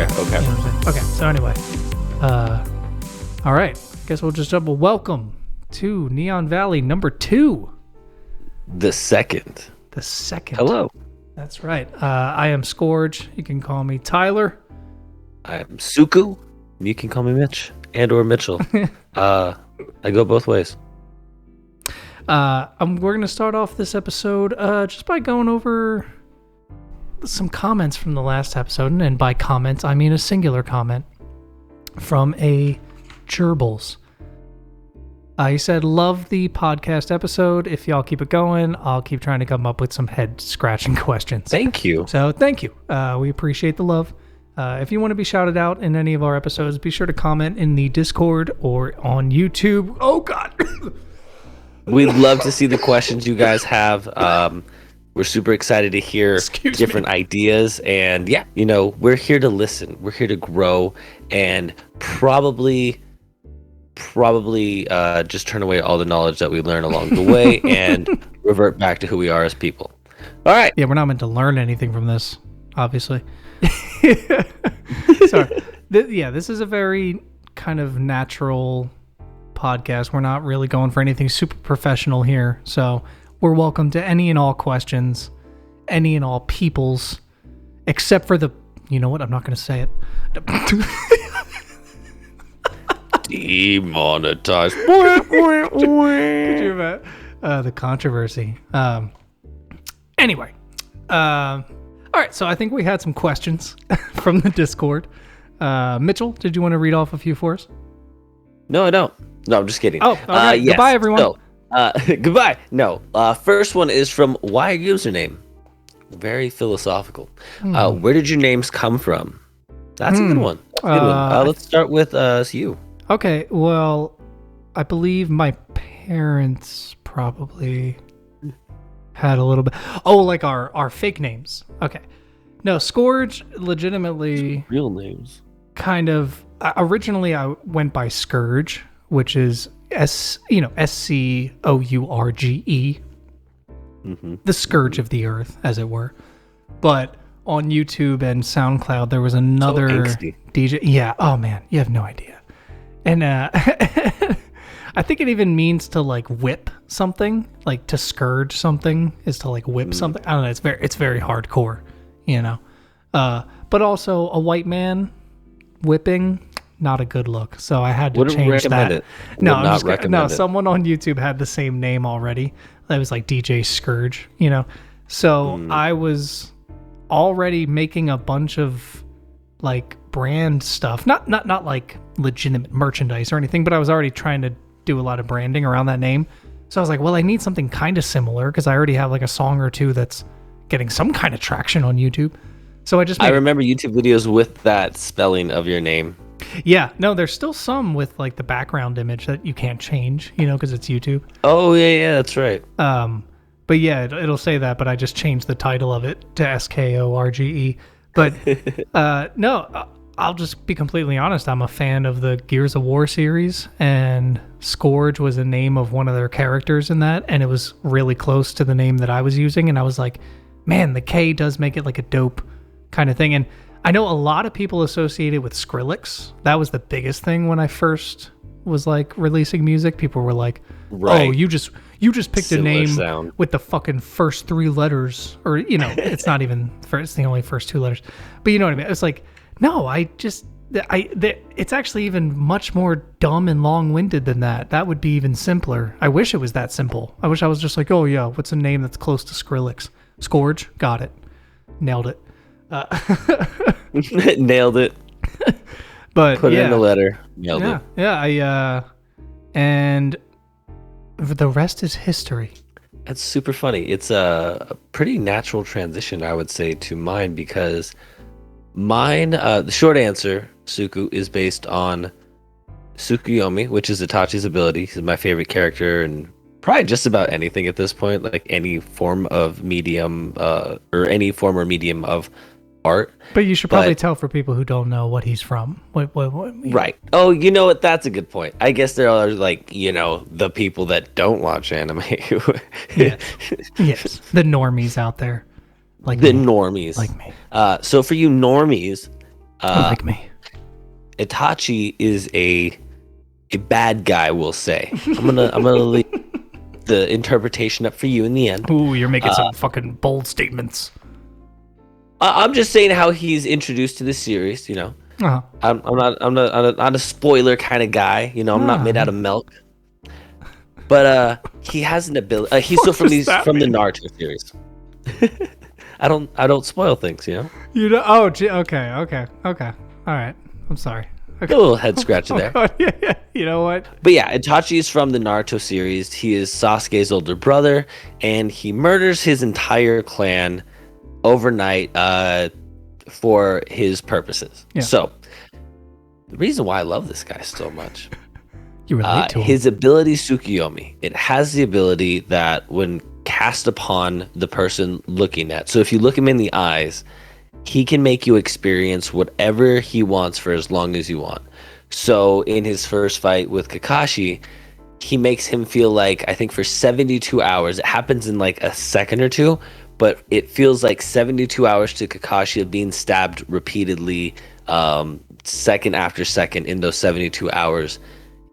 fair. Okay. You know what I'm saying? Okay, so anyway. All right. Guess we'll just jump. Welcome to Neon Valley number 2. The second. The second. Hello. That's right. I am Scourge. You can call me Tyler. I'm Suku. You can call me Mitch or Mitchell. I go both ways. We're going to start off this episode just by going over some comments from the last episode. And by comments, I mean a singular comment from a Gerbils. He said, love the podcast episode. If y'all keep it going, I'll keep trying to come up with some head-scratching questions. Thank you. So thank you. We appreciate the love. If you want to be shouted out in any of our episodes, be sure to comment in the Discord or on YouTube. Oh, God. We'd love to see the questions you guys have. We're super excited to hear different ideas. And yeah, we're here to listen. We're here to grow and probably just turn away all the knowledge that we learn along the way and revert back to who we are as people. All right. Yeah, we're not meant to learn anything from this, obviously. Sorry. This is a very kind of natural podcast. We're not really going for anything super professional here. So we're welcome to any and all questions, any and all peoples, except for you know what? I'm not going to say it. Demonetized. Could you imagine? The controversy. Anyway. All right, so I think we had some questions from the Discord. Mitchell, did you want to read off a few for us? No, I don't. No, I'm just kidding. Oh, okay. Yes. Goodbye, everyone. So, goodbye. No. First one is from Why Username. Very philosophical. Where did your names come from? That's a good one. Let's start with you. Okay, well, I believe my parents probably had a little bit. Oh, like our fake names. Okay. No, Scourge legitimately. Real names. Kind of. Originally, I went by Scourge, which is SCOURGE. Mm-hmm. The Scourge of the Earth, as it were. But on YouTube and SoundCloud, there was another DJ. Yeah. Oh man, you have no idea. And I think it even means to like whip something, like to scourge something is to like whip something. I don't know. It's very hardcore, But also a white man whipping, not a good look. So I had to change that. It. No, someone on YouTube had the same name already. That was like DJ Scourge, So I was already making a bunch of like brand stuff, not like legitimate merchandise or anything, but I was already trying to do a lot of branding around that name. So I was like, well, I need something kind of similar because I already have like a song or two that's getting some kind of traction on YouTube. So I remember YouTube videos with that spelling of your name. Yeah, no, there's still some with like the background image that you can't change, because it's YouTube. Oh yeah, that's right. But yeah, it'll say that, but I just changed the title of it to SKORGE. But no, I'll just be completely honest. I'm a fan of the Gears of War series, and Scourge was the name of one of their characters in that, and it was really close to the name that I was using, and I was like, man, the K does make it like a dope kind of thing. And I know a lot of people associate it with Skrillex. That was the biggest thing when I first was like releasing music. People were like, right. Oh, you just picked a name with the fucking first 3 letters, or it's not even it's the only first 2 letters, but you know what I mean. It's like, no, it's actually even much more dumb and long-winded than that. That would be even simpler. I wish it was that simple. I wish I was just like, oh yeah, what's a name that's close to Skrillex? Scourge, got it, nailed it. Nailed it. But put it in the letter. Nailed it. Yeah. And the rest is history. That's super funny. It's a pretty natural transition, I would say, to mine, because mine, the short answer, Suku, is based on Tsukuyomi, which is Itachi's ability. He's my favorite character, and probably just about anything at this point, like any form of medium, or any form or medium of art. But you should probably tell for people who don't know what he's from. What right. Oh, you know what? That's a good point. I guess there are like, the people that don't watch anime. Yes. The normies out there. Like the normies. Like me. So for you normies, Like me. Itachi is a bad guy, we'll say. I'm gonna leave the interpretation up for you in the end. Ooh, you're making some fucking bold statements. I'm just saying how he's introduced to this series. Uh-huh. I'm not a spoiler kind of guy. I'm not made out of milk. But he has an ability. He's still from the Naruto series. I don't spoil things. You know? Oh, okay. All right. I'm sorry. Okay. A little head scratcher there. Yeah. You know what? But yeah, Itachi is from the Naruto series. He is Sasuke's older brother, and he murders his entire clan overnight for his purposes. Yeah. So the reason why I love this guy so much, you relate to him. His ability Tsukiyomi. It has the ability that when cast upon the person looking at, so if you look him in the eyes, he can make you experience whatever he wants for as long as you want. So in his first fight with Kakashi, he makes him feel like, I think for 72 hours, it happens in like a second or two, but it feels like 72 hours to Kakashi of being stabbed repeatedly, second after second in those 72 hours,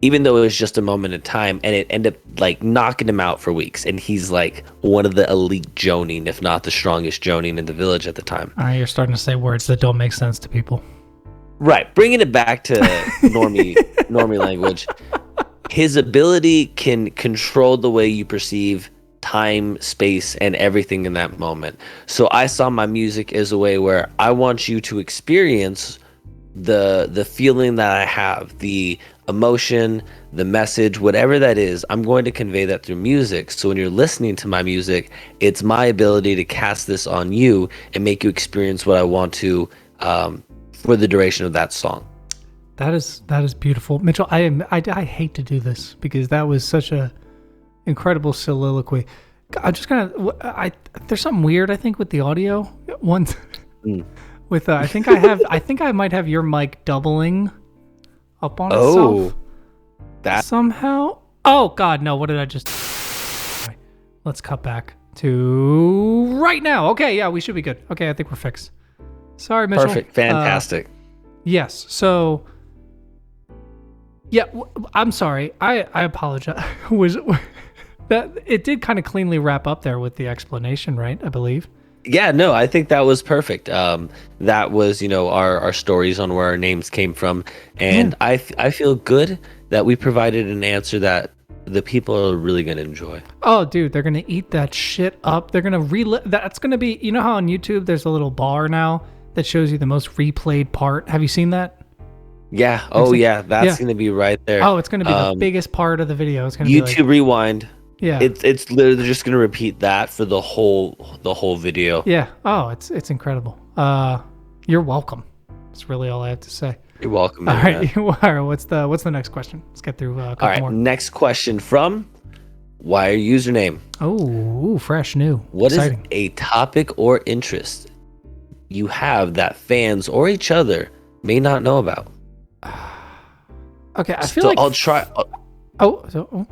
even though it was just a moment in time, and it ended up like knocking him out for weeks. And he's like one of the elite Jonin, if not the strongest Jonin in the village at the time. All right, you're starting to say words that don't make sense to people. Right, bringing it back to normie language. His ability can control the way you perceive time, space, and everything in that moment. So I saw my music as a way where I want you to experience the feeling that I have, the emotion, the message, whatever that is. I'm going to convey that through music. So when you're listening to my music, it's my ability to cast this on you and make you experience what I want to for the duration of that song. That is beautiful, Mitchell. I hate to do this because that was such a incredible soliloquy. I just there's something weird I think with the audio. With I think I might have your mic doubling up on itself. That somehow. Oh God, no! What did I just? Right, let's cut back to right now. Okay, yeah, we should be good. Okay, I think we're fixed. Sorry, Mitchell. Perfect, fantastic. Yes. So, yeah, I'm sorry. I apologize. Was that it did kind of cleanly wrap up there with the explanation, right? I believe. Yeah, no, I think that was perfect. That was, our stories on where our names came from, and I feel good that we provided an answer that the people are really gonna enjoy. Oh, dude, they're gonna eat that shit up. They're gonna That's gonna be. You know how on YouTube there's a little bar now that shows you the most replayed part. Have you seen that? Yeah. Oh, yeah. That's gonna be right there. Oh, it's gonna be the biggest part of the video. It's gonna YouTube be like, Rewind. Yeah. It's literally just gonna repeat that for the whole video. Yeah. Oh, it's incredible. You're welcome. That's really all I have to say. You're welcome. All right. All right. What's the next question? Let's get through a couple more. Next question from Wire Username. Oh, fresh, new. What Exciting. is a topic or interest you have that fans or each other may not know about? Okay, I feel like I'll try.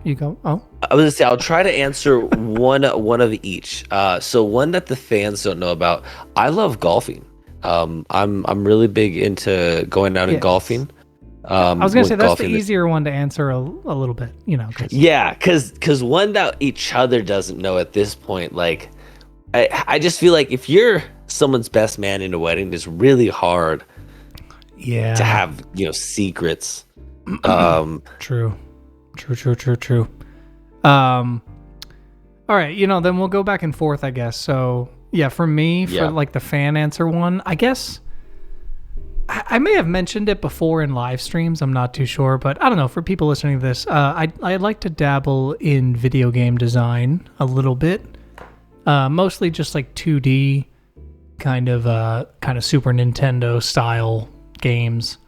You go. Oh, I was gonna say I'll try to answer one of each. So one that the fans don't know about. I love golfing. I'm really big into going out and golfing. I was gonna say that's the easier one to answer a little bit. Yeah, because one that each other doesn't know at this point. Like, I just feel like if you're someone's best man in a wedding, it's really hard. Yeah. To have secrets. True. All right, then we'll go back and forth, I guess. So yeah, for me, for like the fan answer one, I guess I may have mentioned it before in live streams. I'm not too sure, but I don't know. For people listening to this, I'd like to dabble in video game design a little bit, mostly just like 2D kind of Super Nintendo style games.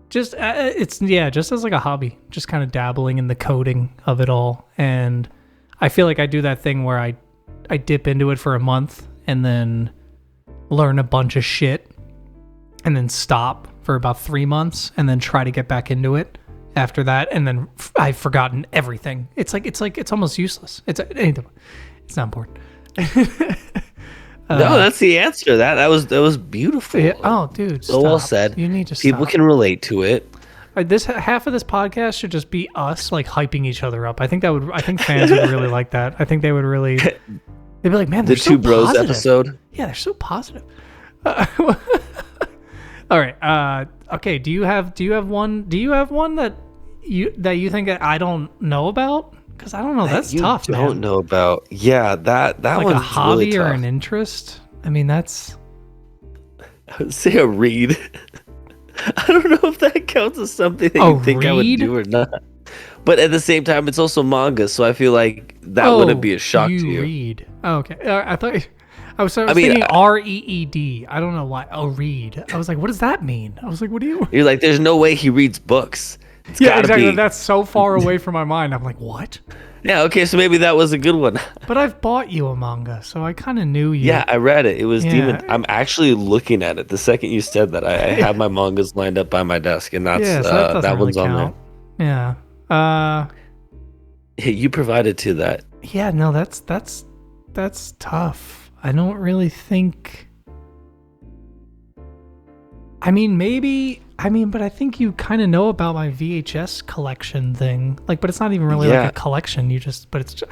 Just as like a hobby, just kind of dabbling in the coding of it all. And I feel like I do that thing where I dip into it for a month and then learn a bunch of shit and then stop for about 3 months and then try to get back into it after that. And then I've forgotten everything. It's almost useless. It's not important. No, that's the answer. That was beautiful. Yeah. Oh, dude, So well stop. said. You need to People stop. can relate to it. This half of this podcast should just be us like hyping each other up. I think fans would really like that. I think they would really. They'd be like, man, they're The so Two Bros positive. episode. Yeah, they're so positive. All right. Okay. Do you have one? Do you have one that you think that I don't know about? Because I don't know. That's you tough, man. don't know about. Yeah, that Like one's a hobby really or tough. an interest. I mean, that's. I would say a read. I don't know if that counts as something that A you think I would read? do or not. But at the same time, it's also manga, so I feel like that wouldn't be a shock to you. Read. Oh, okay. I thought. I was mean, thinking REED. I don't know why. Oh, read. I was like, what does that mean? I was like, what do you? You're like, there's no way he reads books. It's Yeah, gotta exactly. be- That's so far away from my mind. I'm like, what? Yeah, okay, so maybe that was a good one. But I've bought you a manga, so I kind of knew you. Yeah, I read it. It was Yeah. Demon. I'm actually looking at it. The second you said that, I have my mangas lined up by my desk, and that's Yeah, so that doesn't that really one's on count. Yeah. there. You provided to that. Yeah. No, that's tough. I don't really think. I mean, maybe. I mean, but I think you kind of know about my VHS collection thing. Like, but it's not even really Yeah. like a collection. You just, but it's.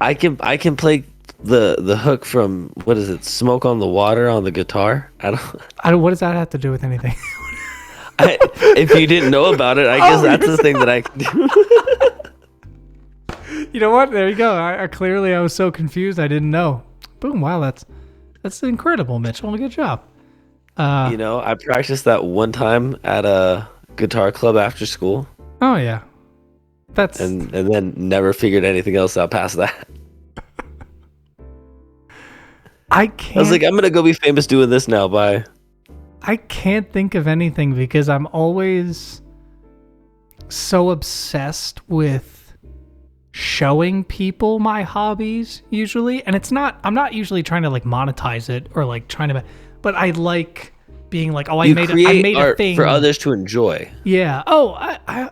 I can play the hook from what is it? Smoke on the Water on the guitar. I don't. What does that have to do with anything? If you didn't know about it, I guess that's the thing that I can do. You know what? There you go. I clearly I was so confused. I didn't know. Boom! Wow, that's incredible, Mitchell. Good job. I practiced that one time at a guitar club after school, Oh yeah, that's and then never figured anything else out past that. I I can't. was like, I'm gonna go be famous doing this now. Bye. I can't think of anything because I'm always so obsessed with showing people my hobbies usually, and I'm not usually trying to like monetize it or like trying to, but I like being like, oh, I You made create a art thing for others to enjoy. Yeah. Oh, I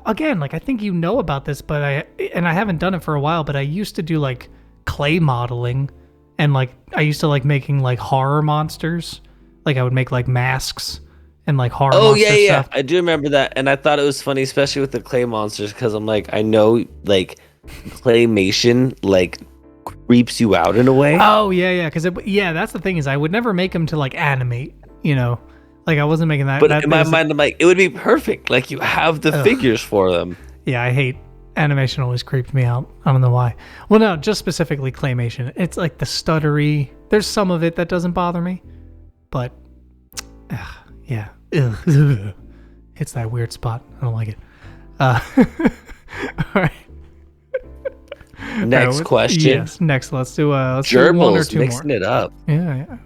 again, like I think you know about this, but I haven't done it for a while, but I used to do like clay modeling, and like I used to like making like horror monsters. Like I would make like masks and like horror Oh monster yeah. stuff. I do remember that, and I thought it was funny, especially with the clay monsters, because I'm like, I know like claymation like creeps you out in a way. Oh yeah, because that's the thing is I would never make them to like animate. Like I wasn't making that. But that in my is- mind, I'm like, it would be perfect. Like you have the figures for them. Yeah, I hate animation. Always creeped me out. I don't know why. Well, no, just specifically claymation. It's like the stuttery. There's some of it that doesn't bother me, but yeah, it's that weird spot. I don't like it. All right. Next question. Yes. Next, let's do one or Gerbils, two more. mixing it up. Yeah.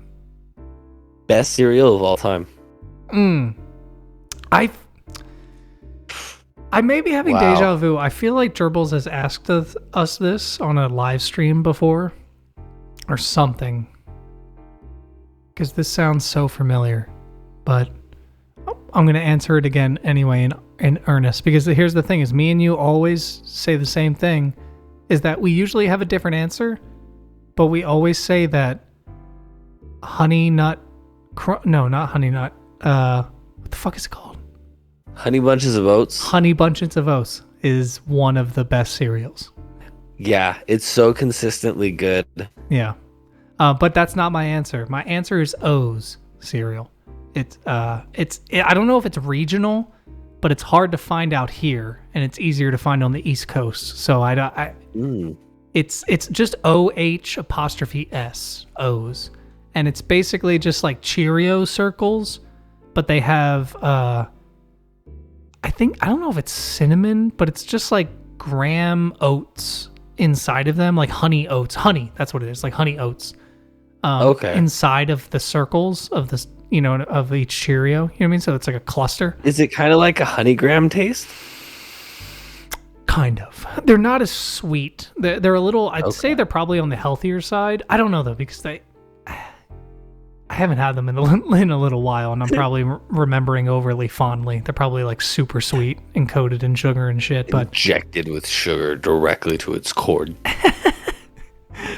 Best cereal of all time. I may be having Wow. deja vu. I feel like Gerbils has asked us this on a live stream before or something. Because this sounds so familiar. But I'm going to answer it again anyway in earnest. Because here's the thing is me and you always say the same thing. Is that we usually have a different answer. But we always say that honey nut... no, not honey nut. What the fuck is it called? Honey Bunches of Oats. Honey Bunches of Oats is one of the best cereals. Yeah, it's so consistently good. Yeah. But that's not my answer. My answer is O's cereal. I don't know if it's regional, but it's hard to find out here, and it's easier to find on the East Coast. So it's just OH''S O's, and it's basically just like Cheerio circles, but they have I don't know if it's cinnamon, but it's just like graham oats inside of them, like honey oats. Honey, that's what it is, like honey oats. Okay. Inside of the circles of this, of each Cheerio. You know what I mean? So it's like a cluster. Is it kind of like a honeygram taste? Kind of. They're not as sweet. They're a little. I'd say they're probably on the healthier side. I don't know though because I haven't had them in a little while, and I'm probably remembering overly fondly. They're probably like super sweet and coated in sugar and shit. But Injected with sugar directly to its cord.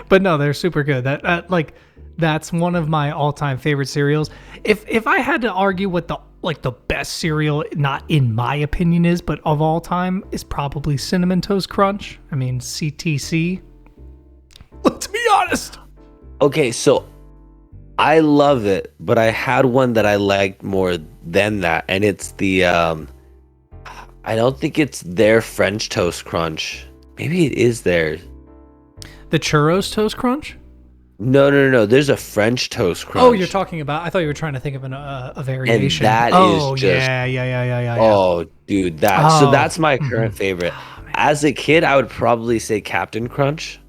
but no, they're super good. That like That's one of my all-time favorite cereals. If I had to argue what the best cereal, not in my opinion is, but of all time, is probably Cinnamon Toast Crunch. I mean, CTC. Let's be honest. Okay, so I love it, but I had one that I liked more than that, and it's the I don't think it's their French Toast Crunch. Maybe it is theirs. The Churros Toast Crunch? No. There's a French Toast Crunch. Oh, you're talking about. I thought you were trying to think of a variation. And that is just. Yeah. Oh, dude, so that's my current favorite. As a kid, I would probably say Captain Crunch.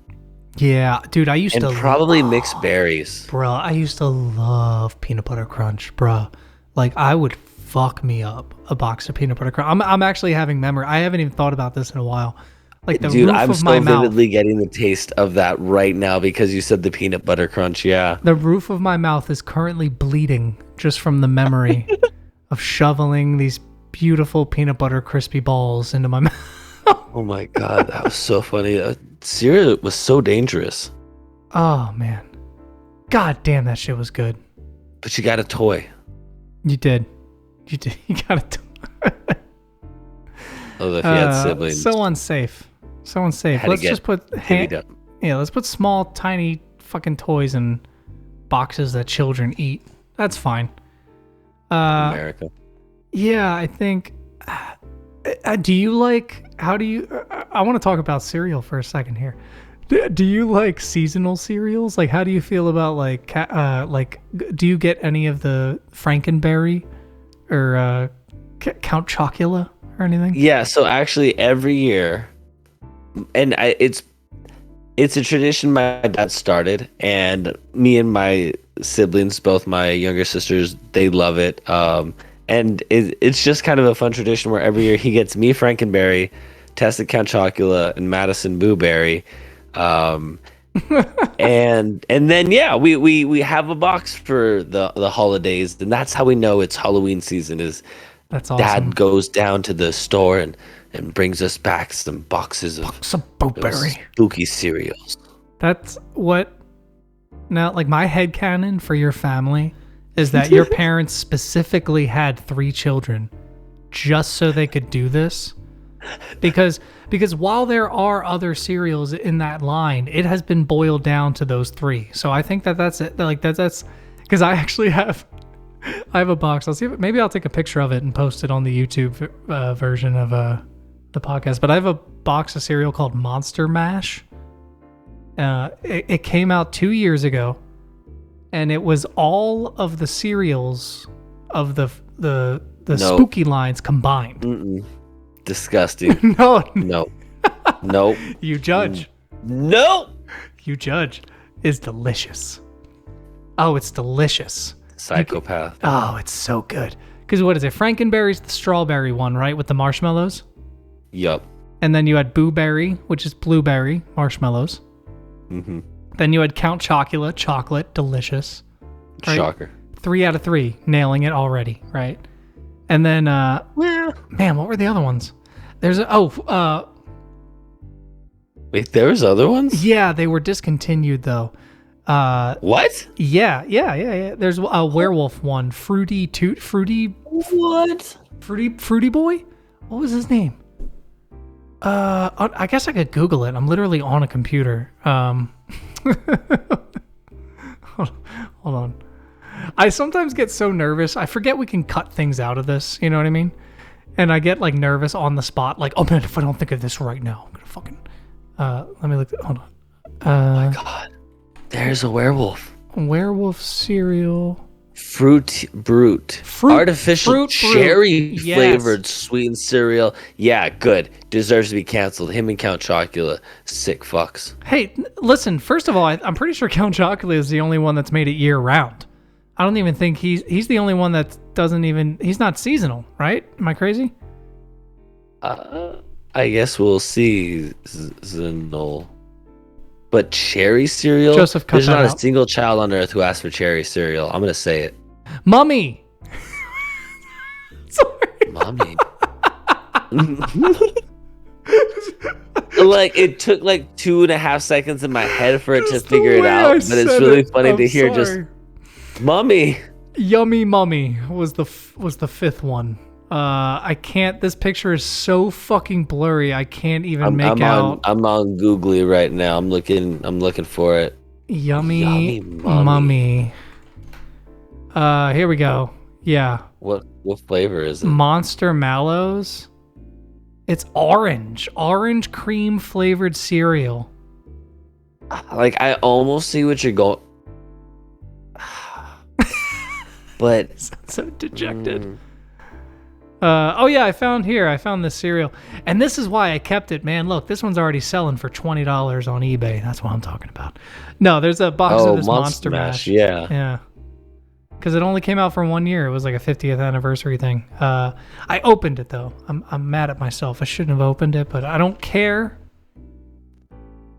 Yeah, dude, I used to probably mixed berries. Bro, I used to love peanut butter crunch, bro. Like, I would fuck me up a box of peanut butter crunch. I'm actually having memory. I haven't even thought about this in a while. Like, the dude, roof I'm of so my mouth. vividly getting the taste of that right now because you said the peanut butter crunch. Yeah. The roof of my mouth is currently bleeding just from the memory of shoveling these beautiful peanut butter crispy balls into my mouth. Oh my god, that was so funny. Cereal was so dangerous. Oh man, god damn, that shit was good. But you got a toy. You did. You got a toy. Oh, if you had siblings. So unsafe. Let's just put let's put small, tiny fucking toys in boxes that children eat. That's fine. America. Yeah, I think. Do you like? How do you? I want to talk about cereal for a second here. Do you like seasonal cereals? Like, how do you feel about do you get any of the Frankenberry or Count Chocula or anything? Yeah. So actually, every year, and it's a tradition my dad started, and me and my siblings, both my younger sisters, they love it. And it's just kind of a fun tradition where every year he gets me Frankenberry, Tessa Count Chocula, and Madison Booberry. And then we have a box for the holidays, and that's how we know it's Halloween season. Is that's awesome. Dad goes down to the store and brings us back some boxes of Booberry spooky cereals. That's what. Now, like, my headcanon for your family is that your parents specifically had 3 children just so they could do this. Because while there are other cereals in that line, it has been boiled down to those 3. So I think that's it. Like, that's because I actually have a box. I'll see if maybe I'll take a picture of it and post it on the YouTube version of the podcast. But I have a box of cereal called Monster Mash. It came out 2 years ago. And it was all of the cereals of the spooky lines combined. Mm-mm. Disgusting. No. You judge. No. You judge. It's delicious. Oh, it's delicious. Psychopath. It's so good. Because what is it? Frankenberry's the strawberry one, right? With the marshmallows? Yup. And then you had Booberry, which is blueberry marshmallows. Mm-hmm. Then you had Count Chocula, chocolate, delicious. Right? Shocker. 3 out of 3, nailing it already, right? And then, man, what were the other ones? There's wait, there was other ones? Yeah, they were discontinued though. What? Yeah. There's a werewolf one, Fruity What? Fruity Boy? What was his name? I guess I could Google it. I'm literally on a computer. Hold on. I sometimes get so nervous. I forget we can cut things out of this. You know what I mean? And I get like nervous on the spot. Like, oh man, if I don't think of this right now, I'm gonna fucking. Let me look. Hold on. Oh my god. There's a werewolf. Werewolf cereal. Fruit Brute. Artificial cherry flavored sweetened cereal. Yeah, good. Deserves to be canceled. Him and Count Chocula. Sick fucks. Hey, listen, first of all, I'm pretty sure Count Chocula is the only one that's made it year round. I don't even think he's the only one that doesn't even, he's not seasonal, right? Am I crazy? I guess we'll see. Seasonal. But cherry cereal? Joseph, cut There's that not out. a single child on earth who asked for cherry cereal. I'm going to say it. Mummy! Sorry. Mommy. like it took like 2.5 seconds in my head for it to Just the figure it way out, I but it's said really it. funny I'm to hear just sorry. mummy. Yummy Mummy was the fifth one. I can't. This picture is so fucking blurry. I can't even make out. I'm on Googly right now. I'm looking for it. Yummy Yummy mummy. Mummy. Here we go. Yeah, What flavor is it? Monster Mallows. It's orange cream flavored cereal. Like I almost see what you're going, but So dejected. Oh yeah, I found this cereal, and this is why I kept it, man. Look, this one's already selling for $20 on eBay. That's what I'm talking about. No, there's a box of this Monster Mash. Yeah. Yeah, because it only came out for 1 year. It was like a 50th anniversary thing. I opened it though. I'm mad at myself. I shouldn't have opened it, but I don't care.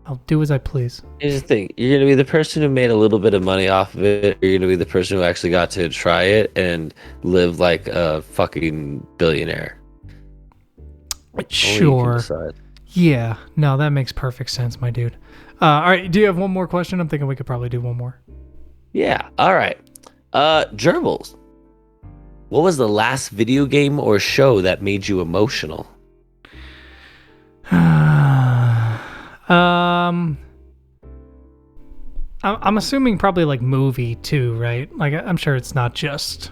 I'll do as I please. Here's the thing: you're gonna be the person who made a little bit of money off of it. Or you're gonna be the person who actually got to try it and live like a fucking billionaire. Only you can Sure. decide. Yeah. No, that makes perfect sense, my dude. All right. Do you have one more question? I'm thinking we could probably do one more. Yeah. All right. Gerbils. What was the last video game or show that made you emotional? I'm assuming probably like movie too, right? Like I'm sure it's not just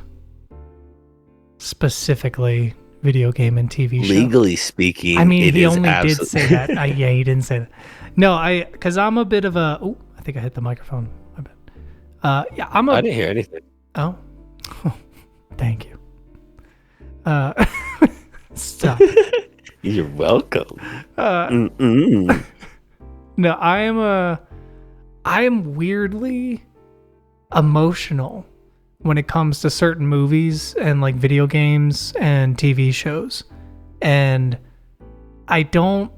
specifically video game and TV show. Legally speaking, I mean, it he is only did absolute- say that. Yeah, he didn't say that. No, because I'm a bit of a. Oh, I think I hit the microphone. I bet. Yeah, I'm a. I didn't hear anything. Oh, thank you. Stop. You're welcome. No, I am weirdly emotional when it comes to certain movies and like video games and TV shows. And I don't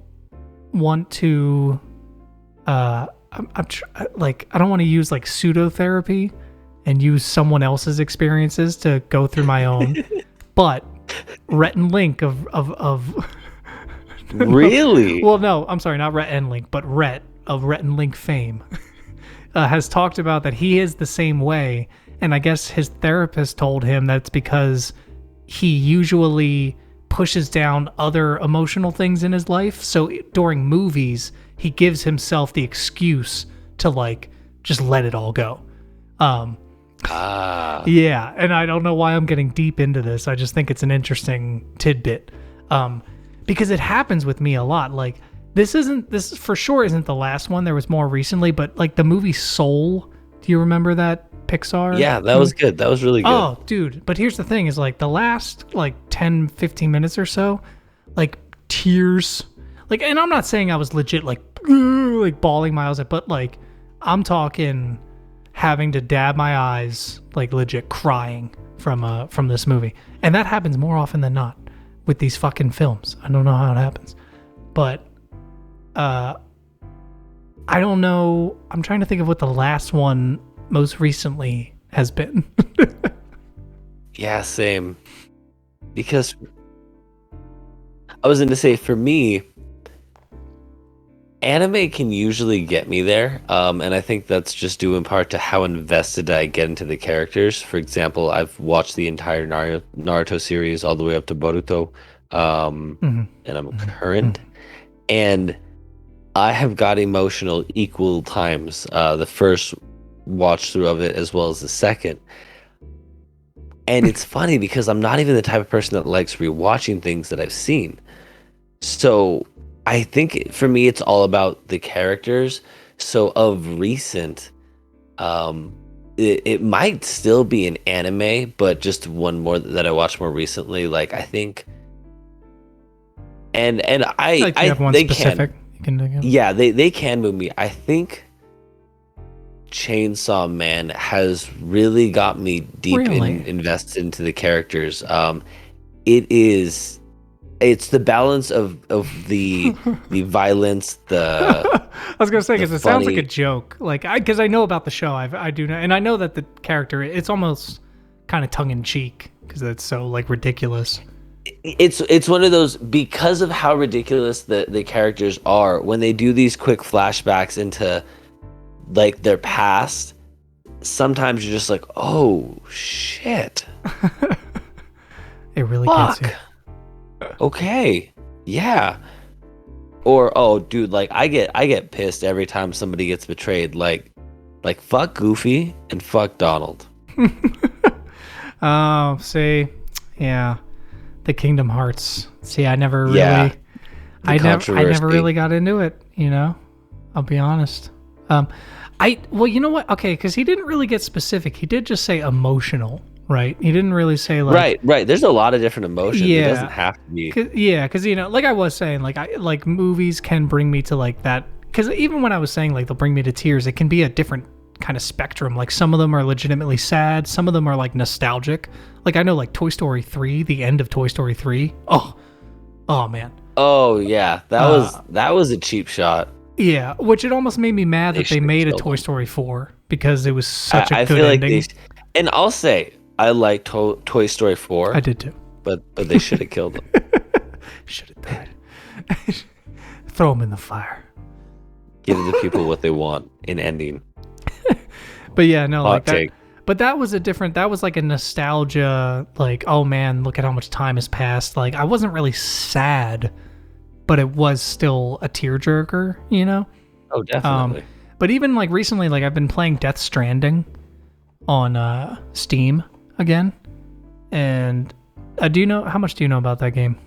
want to I don't want to use like pseudotherapy and use someone else's experiences to go through my own. But Rhett and Link of Really? well, no, I'm sorry, not Rhett and Link, but Rhett of Rhett and Link fame has talked about that he is the same way, and I guess his therapist told him that's because he usually pushes down other emotional things in his life. So during movies, he gives himself the excuse to like just let it all go. Yeah, and I don't know why I'm getting deep into this. I just think it's an interesting tidbit. Because it happens with me a lot. Like this for sure isn't the last one. There was more recently, but like the movie Soul, do you remember that Pixar? Yeah, that was good. That was really good. Oh, dude. But here's the thing is like the last like 10, 15 minutes or so, like tears. Like, and I'm not saying I was legit like bawling my eyes out, but like I'm talking having to dab my eyes, like legit crying from this movie. And that happens more often than not with these fucking films. I don't know how it happens. But I don't know. I'm trying to think of what the last one most recently has been. Yeah, same. Because I was going to say, for me, anime can usually get me there. And I think that's just due in part to how invested I get into the characters. For example, I've watched the entire Naruto series all the way up to Boruto. And I'm current. And I have got emotional equal times. The first watch through of it as well as the second. And it's funny because I'm not even the type of person that likes rewatching things that I've seen. So I think for me, it's all about the characters. So of recent, it might still be an anime, but just one more that I watched more recently. Like I think, and I Like you have one they specific. can, You can think of. yeah, they can move me. I think Chainsaw Man has really got me deep Really? invested into the characters. It's the balance of the violence, I was gonna say because the it sounds like a funny- joke. Like because I know about the show. I do know, and I know that the character it's almost kind of tongue in cheek because it's so like ridiculous. It's one of those, because of how ridiculous the characters are when they do these quick flashbacks into like their past. Sometimes you're just like, oh shit, It really gets you. fuck, okay, yeah. Or oh dude, like I get pissed every time somebody gets betrayed. Like fuck Goofy and fuck Donald. Oh, see, yeah, the Kingdom Hearts. See, I never really, Yeah, the I never controversy. really got into it. I'll be honest. Well, you know what? Okay, because he didn't really get specific. He did just say emotional, right? He didn't really say like, Right. There's a lot of different emotions. It yeah, doesn't have to be. yeah, because like I was saying, like I like movies can bring me to like that. Because even when I was saying like they'll bring me to tears, it can be a different kind of spectrum. Like some of them are legitimately sad, some of them are like nostalgic. Like I know like Toy Story 3, the end of Toy Story 3. Oh man. Oh yeah, that was a cheap shot. Yeah, which it almost made me mad that they should have made a killed Toy him. Story 4 because it was such a I good feel like ending. and I'll say I like Toy Story 4, I did too. but they should have killed him. Should have died. Throw him in the fire. Give the people what they want in ending. But yeah, no, like Hot that. take. But that was that was like a nostalgia, like, oh man, look at how much time has passed. Like, I wasn't really sad, but it was still a tearjerker, Oh, definitely. But even like recently, like I've been playing Death Stranding on Steam again. And how much do you know about that game?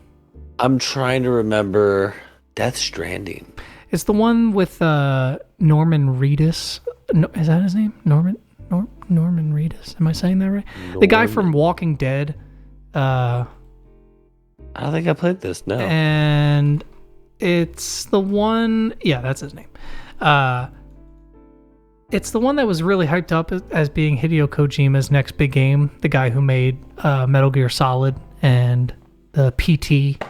I'm trying to remember Death Stranding. It's the one with Norman Reedus. No, is that his name? Norman Reedus. Am I saying that right? The guy from Walking Dead. I don't think I played this. No. And it's the one. Yeah, that's his name. It's the one that was really hyped up as being Hideo Kojima's next big game. The guy who made Metal Gear Solid and the PT.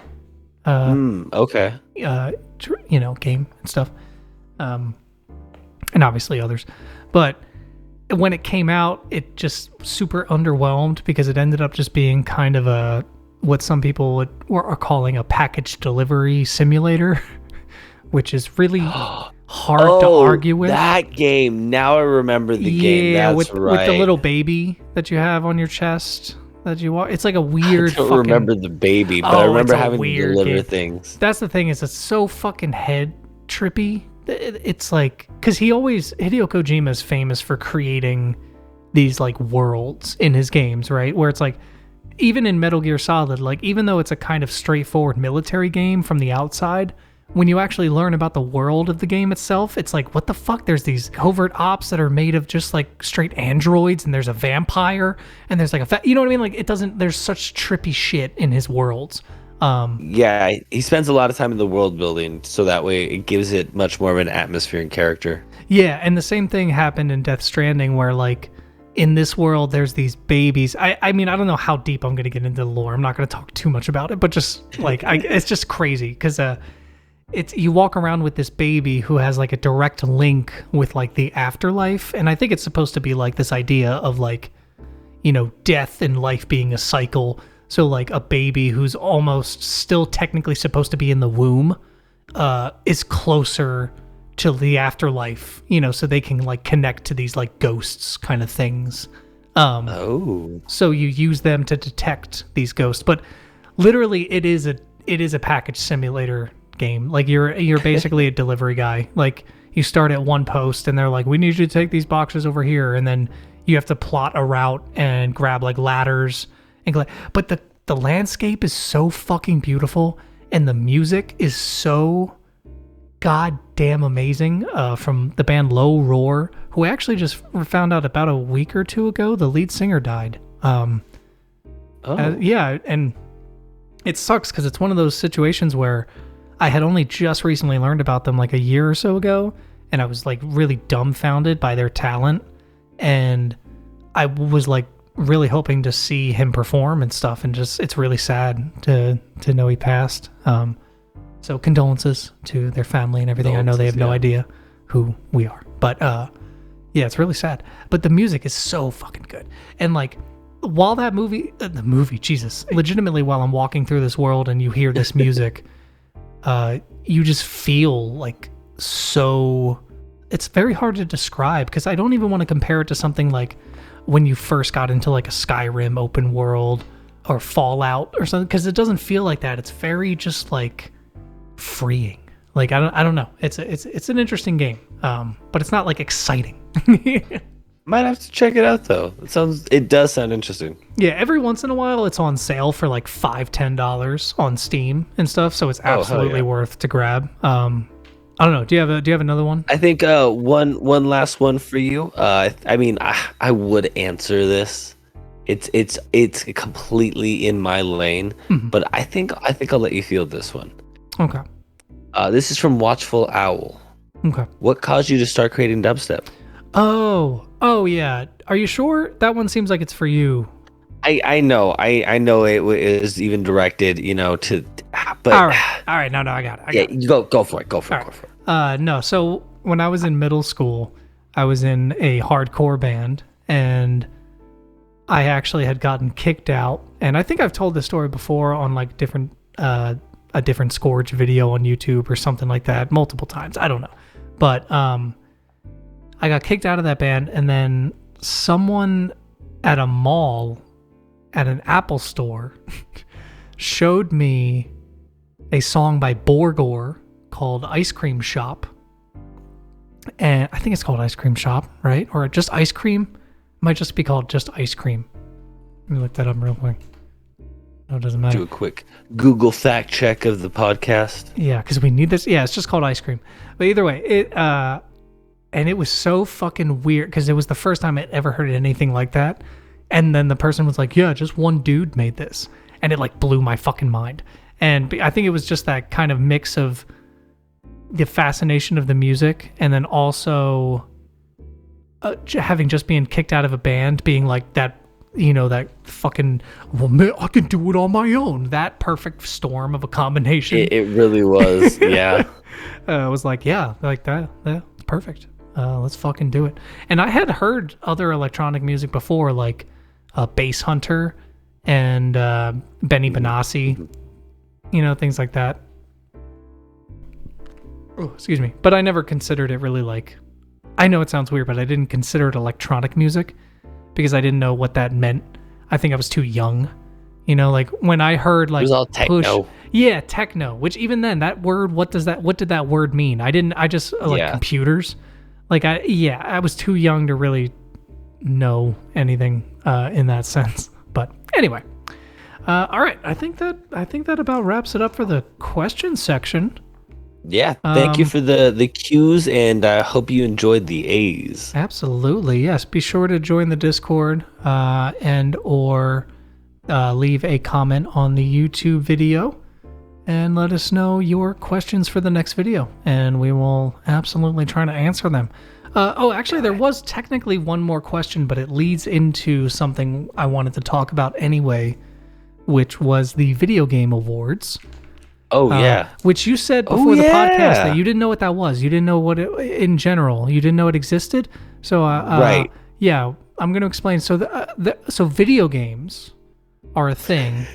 Okay. Game and stuff, and obviously others. But when it came out, it just super underwhelmed because it ended up just being kind of what some people are calling a package delivery simulator, which is really hard to argue with. That game. Now I remember the game. That's with the little baby that you have on your chest. That you walk. It's like a weird. I don't remember the baby, but I remember having to deliver things. That's the thing, is it's so fucking head trippy. It's like, because Hideo Kojima is famous for creating these like worlds in his games, right? Where it's like, even in Metal Gear Solid, like even though it's a kind of straightforward military game from the outside, when you actually learn about the world of the game itself, it's like, what the fuck? There's these covert ops that are made of just like straight androids, and there's a vampire, and there's like you know what I mean? Like there's such trippy shit in his worlds. Yeah, he spends a lot of time in the world building, so that way it gives it much more of an atmosphere and character. Yeah, and the same thing happened in Death Stranding, where like in this world there's these babies. I mean, I don't know how deep I'm gonna get into the lore. I'm not gonna talk too much about it, but just like it's just crazy because you walk around with this baby who has like a direct link with like the afterlife, and I think it's supposed to be like this idea of like, death and life being a cycle. So like a baby who's almost still technically supposed to be in the womb is closer to the afterlife, so they can like connect to these like ghosts kind of things. So you use them to detect these ghosts, but literally it is a package simulator game. Like you're basically a delivery guy. Like you start at one post and they're like, we need you to take these boxes over here, and then you have to plot a route and grab like ladders but the landscape is so fucking beautiful, and the music is so goddamn amazing, from the band Low Roar, who I actually just found out about a week or two ago the lead singer died. Yeah, and it sucks because it's one of those situations where I had only just recently learned about them like a year or so ago, and I was like really dumbfounded by their talent, and I was like really hoping to see him perform and stuff, and just it's really sad to know he passed. So condolences to their family and everything. I know they have no idea who we are, but yeah, it's really sad. But the music is so fucking good, and like while that movie, Jesus, legitimately, while I'm walking through this world and you hear this music, you just feel like so. It's very hard to describe because I don't even want to compare it to something like when you first got into like a Skyrim open world or Fallout or something, because it doesn't feel like that. It's very just like freeing. Like I don't know. It's an interesting game, but it's not like exciting. Might have to check it out though. It does sound interesting. Yeah, every once in a while it's on sale for like $5-10 on Steam and stuff, so it's absolutely worth to grab. I don't know. Do you have another one? I think one last one for you. I mean, I would answer this. It's completely in my lane, but I think I'll let you field this one. Okay. This is from Watchful Owl. Okay. What caused you to start creating dubstep? Oh yeah. Are you sure? That one seems like it's for you. I know it is even directed, to. But all right. No, I got it. Go for it. Go for it. No. So when I was in middle school, I was in a hardcore band, and I actually had gotten kicked out. And I think I've told this story before on like a different Scourge video on YouTube or something like that multiple times. I don't know, but I got kicked out of that band, and then someone at a mall, at an Apple store, showed me a song by Borgore called Ice Cream Shop. And I think it's called Ice Cream Shop, right? Or just Ice Cream. It might just be called just Ice Cream. Let me look that up real quick. No, it doesn't matter. Do a quick Google fact check of the podcast. Yeah, because we need this. Yeah, it's just called Ice Cream. But either way, and it was so fucking weird because it was the first time I'd ever heard anything like that. And then the person was like, yeah, just one dude made this. And it like blew my fucking mind. And I think it was just that kind of mix of the fascination of the music and then also having just been kicked out of a band, being like that, that fucking, well, man, I can do it on my own. That perfect storm of a combination. It really was, yeah. I was like, yeah, like that. Yeah, it's perfect. Let's fucking do it. And I had heard other electronic music before, like Bass Hunter and Benny Benassi, things like that. Oh, excuse me. But I never considered it really like, I know it sounds weird, but I didn't consider it electronic music because I didn't know what that meant. I think I was too young. Like when I heard like it was all techno. Push, yeah, techno, which even then that word, what did that word mean? I just computers. Like I was too young to really know anything in that sense. But anyway, all right. I think that about wraps it up for the question section. Yeah, thank you for the cues, and I hope you enjoyed the A's. Absolutely, yes. Be sure to join the Discord and or leave a comment on the YouTube video and let us know your questions for the next video, and we will absolutely try to answer them. Actually, there was technically one more question, but it leads into something I wanted to talk about anyway, which was the Video Game Awards. Oh, yeah. Which you said before the podcast that you didn't know what that was. You didn't know what it, in general, you didn't know it existed. So, right. Yeah, I'm going to explain. So, so video games are a thing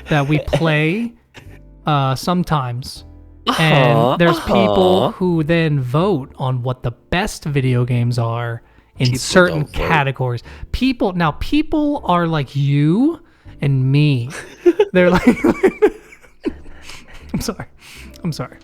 that we play sometimes. And there's people who then vote on what the best video games are in certain categories. People are like you and me. They're like... I'm sorry.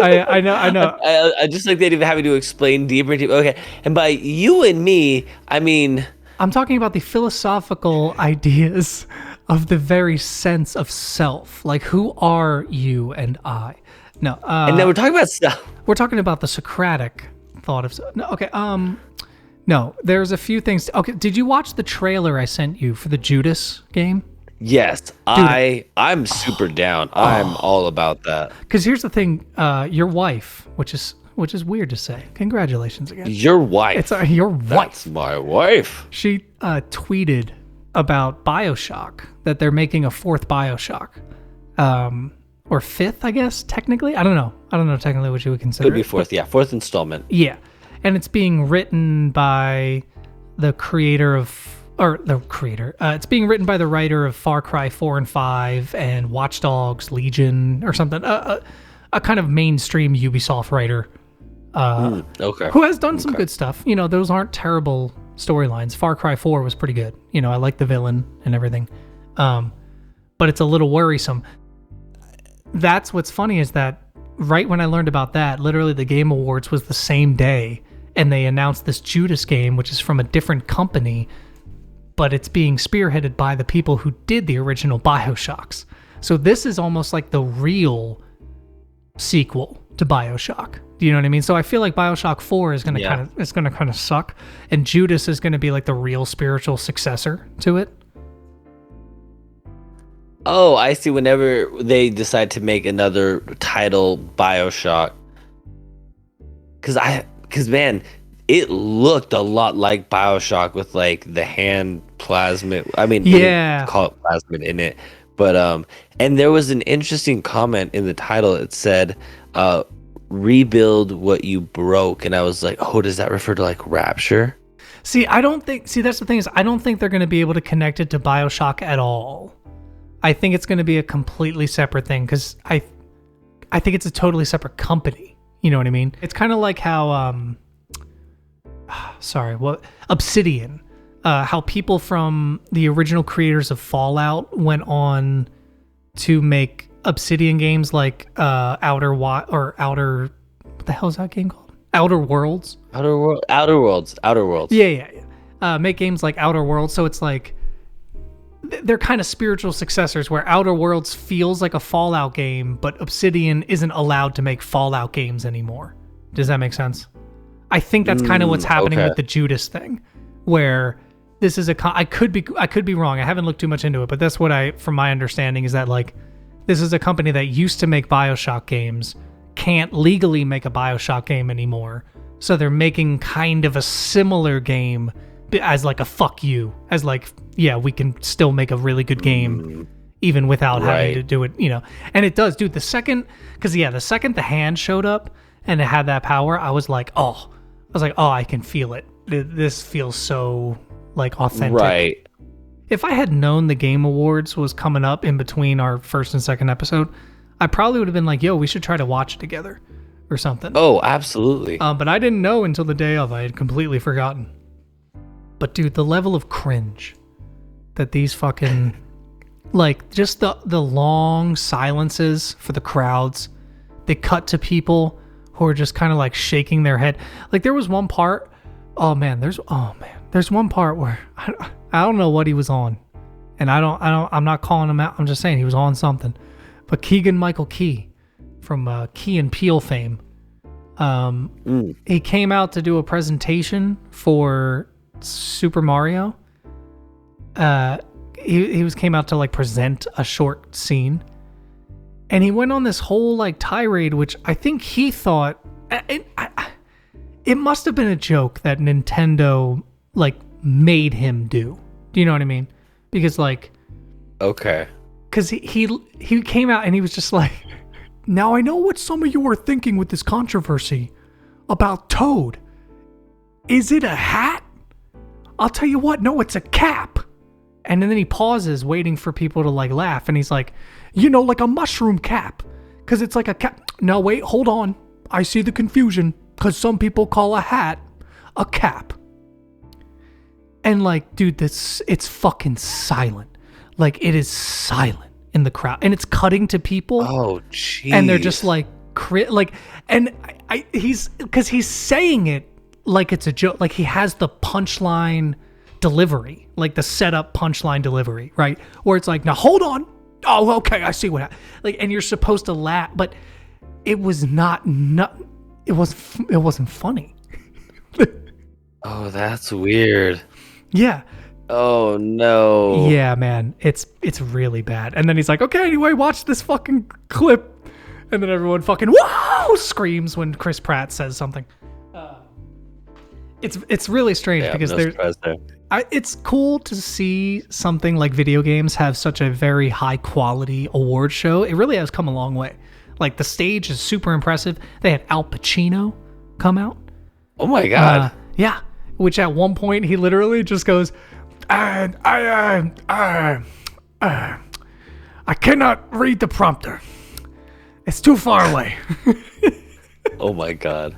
I know. I just like the idea of having to explain deeper. Okay, and by you and me, I mean... I'm talking about the philosophical ideas of the very sense of self. Like, who are you and I? No. And then we're talking about stuff. We're talking about the Socratic thought of... No, okay, no, there's a few things... Okay, did you watch the trailer I sent you for the Judas game? Yes, dude, I'm super down. I'm all about that. Because here's the thing, your wife, which is weird to say. Congratulations again. Your wife. It's your wife. That's my wife. She tweeted about BioShock, that they're making a fourth BioShock, or fifth, I guess technically. I don't know technically what you would consider. Could be fourth, fourth installment. Yeah, and it's being written by the creator of or the creator. It's being written by the writer of Far Cry 4 and 5 and Watch Dogs, Legion, or something. A kind of mainstream Ubisoft writer. Okay. Who has done some good stuff. You know, those aren't terrible storylines. Far Cry 4 was pretty good. You know, I like the villain and everything. But it's a little worrisome. That's what's funny is that right when I learned about that, literally the Game Awards was the same day, and they announced this Judas game, which is from a different company, but it's being spearheaded by the people who did the original BioShocks. So this is almost like the real sequel to BioShock. Do you know what I mean? So I feel like BioShock 4 is going to kind of suck, and Judas is going to be like the real spiritual successor to it. Oh, I see. Whenever they decide to make another title BioShock, because man, it looked a lot like BioShock with like the hand plasmid. I mean, yeah, call it plasmid in it, but and there was an interesting comment in the title. It said, "Rebuild what you broke," and I was like, "Oh, does that refer to like Rapture?" See, that's the thing is, I don't think they're going to be able to connect it to BioShock at all. I think it's going to be a completely separate thing because I think it's a totally separate company. You know what I mean? It's kind of like how, Obsidian, how people from the original creators of Fallout went on to make Obsidian games like what the hell is that game called? Outer Worlds. Outer Worlds. Yeah. Make games like Outer Worlds, so it's like they're kind of spiritual successors where Outer Worlds feels like a Fallout game, but Obsidian isn't allowed to make Fallout games anymore. Does that make sense? I think that's kind of what's happening with the Judas thing, where this is I could be wrong. I haven't looked too much into it, but that's what from my understanding is that like this is a company that used to make BioShock games, can't legally make a BioShock game anymore. So they're making kind of a similar game as like a fuck you, as like, yeah, we can still make a really good game even without having to do it, you know. And it does, dude. The second the hand showed up and it had that power, I was like, oh, I can feel it. This feels so like authentic. Right. If I had known the Game Awards was coming up in between our first and second episode, I probably would have been like, yo, we should try to watch it together or something. Oh, absolutely. But I didn't know until the day of. I had completely forgotten. But dude, the level of cringe that these fucking, like, just the long silences for the crowds, they cut to people who are just kind of like shaking their head. Like there was one part, there's one part where I don't know what he was on, and I'm not calling him out. I'm just saying he was on something. But Keegan-Michael Key from Key and Peele fame, he came out to do a presentation for Super Mario. He came out to like present a short scene, and he went on this whole like tirade, which I think he thought it must have been a joke that Nintendo like made him do. Do you know what I mean? Because like, okay, because he came out and he was just like, now I know what some of you are thinking with this controversy about Toad. Is it a hat? I'll tell you what, no, it's a cap. And then he pauses, waiting for people to like laugh, and he's like, you know, like a mushroom cap, because it's like a cap. No, wait, hold on. I see the confusion, because some people call a hat a cap. And like, dude, it's fucking silent. Like, it is silent in the crowd, and it's cutting to people. Oh, jeez. And they're just like, and he's saying it like it's a joke. Like he has the punchline delivery, like the setup punchline delivery, right? Where it's like, now hold on. Oh, okay, I see what happened. Like, and you're supposed to laugh, but it was it wasn't funny. Oh, that's weird. Yeah. Oh no. Yeah, man. It's really bad. And then he's like, okay, anyway, watch this fucking clip. And then everyone fucking whoa screams when Chris Pratt says something. It's really strange because it's cool to see something like video games have such a very high quality award show. It really has come a long way. Like the stage is super impressive. They had Al Pacino come out. Oh my god. Yeah. Which at one point he literally just goes, I cannot read the prompter. It's too far away. Oh my god.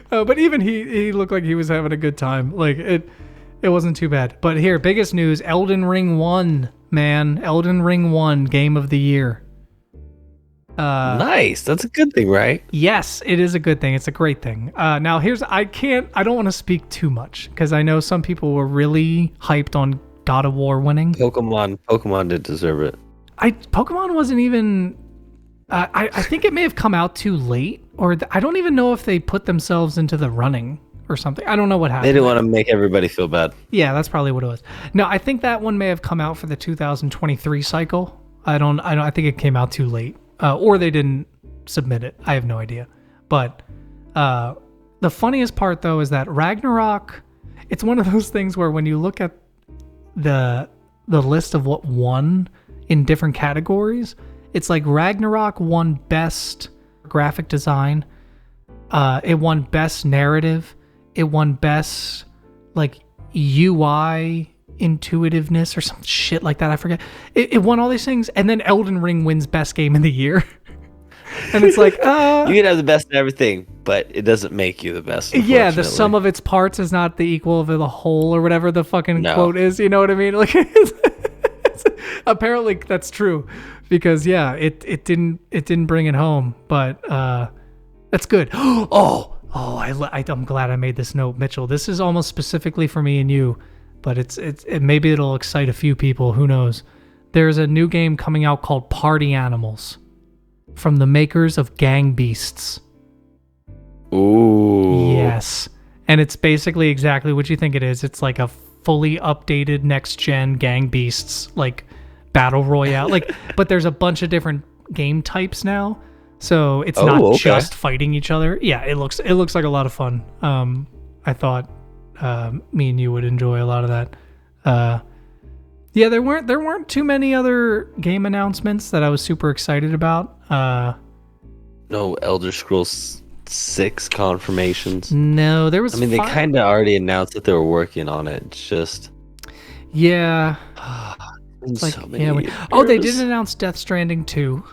But even he looked like he was having a good time. Like it wasn't too bad. But here, biggest news: Elden Ring won, man. Elden Ring won Game of the Year. Nice. That's a good thing, right? Yes, it is a good thing. It's a great thing. Now I don't want to speak too much because I know some people were really hyped on God of War winning. Pokemon did deserve it. Pokemon wasn't even. I think it may have come out too late, or I don't even know if they put themselves into the running or something. I don't know what happened. They didn't want to make everybody feel bad. Yeah, that's probably what it was. No, I think that one may have come out for the 2023 cycle. I think it came out too late, or they didn't submit it. I have no idea. But the funniest part though is that Ragnarok. It's one of those things where when you look at the list of what won in different categories, it's like Ragnarok won best graphic design. It won best narrative. It won best like UI intuitiveness or some shit like that. I forget. It won all these things, and then Elden Ring wins best game of the year. And it's like, you can have the best in everything, but it doesn't make you the best. Yeah, the sum of its parts is not the equal of the whole, or whatever the fucking quote is. You know what I mean? Like, apparently that's true, because yeah, it didn't bring it home, but that's good. I'm glad I made this note, Mitchell. This is almost specifically for me and you, but maybe it'll excite a few people. Who knows? There's a new game coming out called Party Animals, from the makers of Gang Beasts. Ooh. Yes. And it's basically exactly what you think it is. It's like a fully updated next-gen Gang Beasts, like, battle royale. Like, but there's a bunch of different game types now. So it's not just fighting each other. Yeah, it looks like a lot of fun. I thought me and you would enjoy a lot of that. Yeah, there weren't too many other game announcements that I was super excited about. No Elder Scrolls 6 confirmations. No, there was. I mean, they kind of already announced that they were working on it. It's just. Yeah. It's like, so many they did announce Death Stranding 2.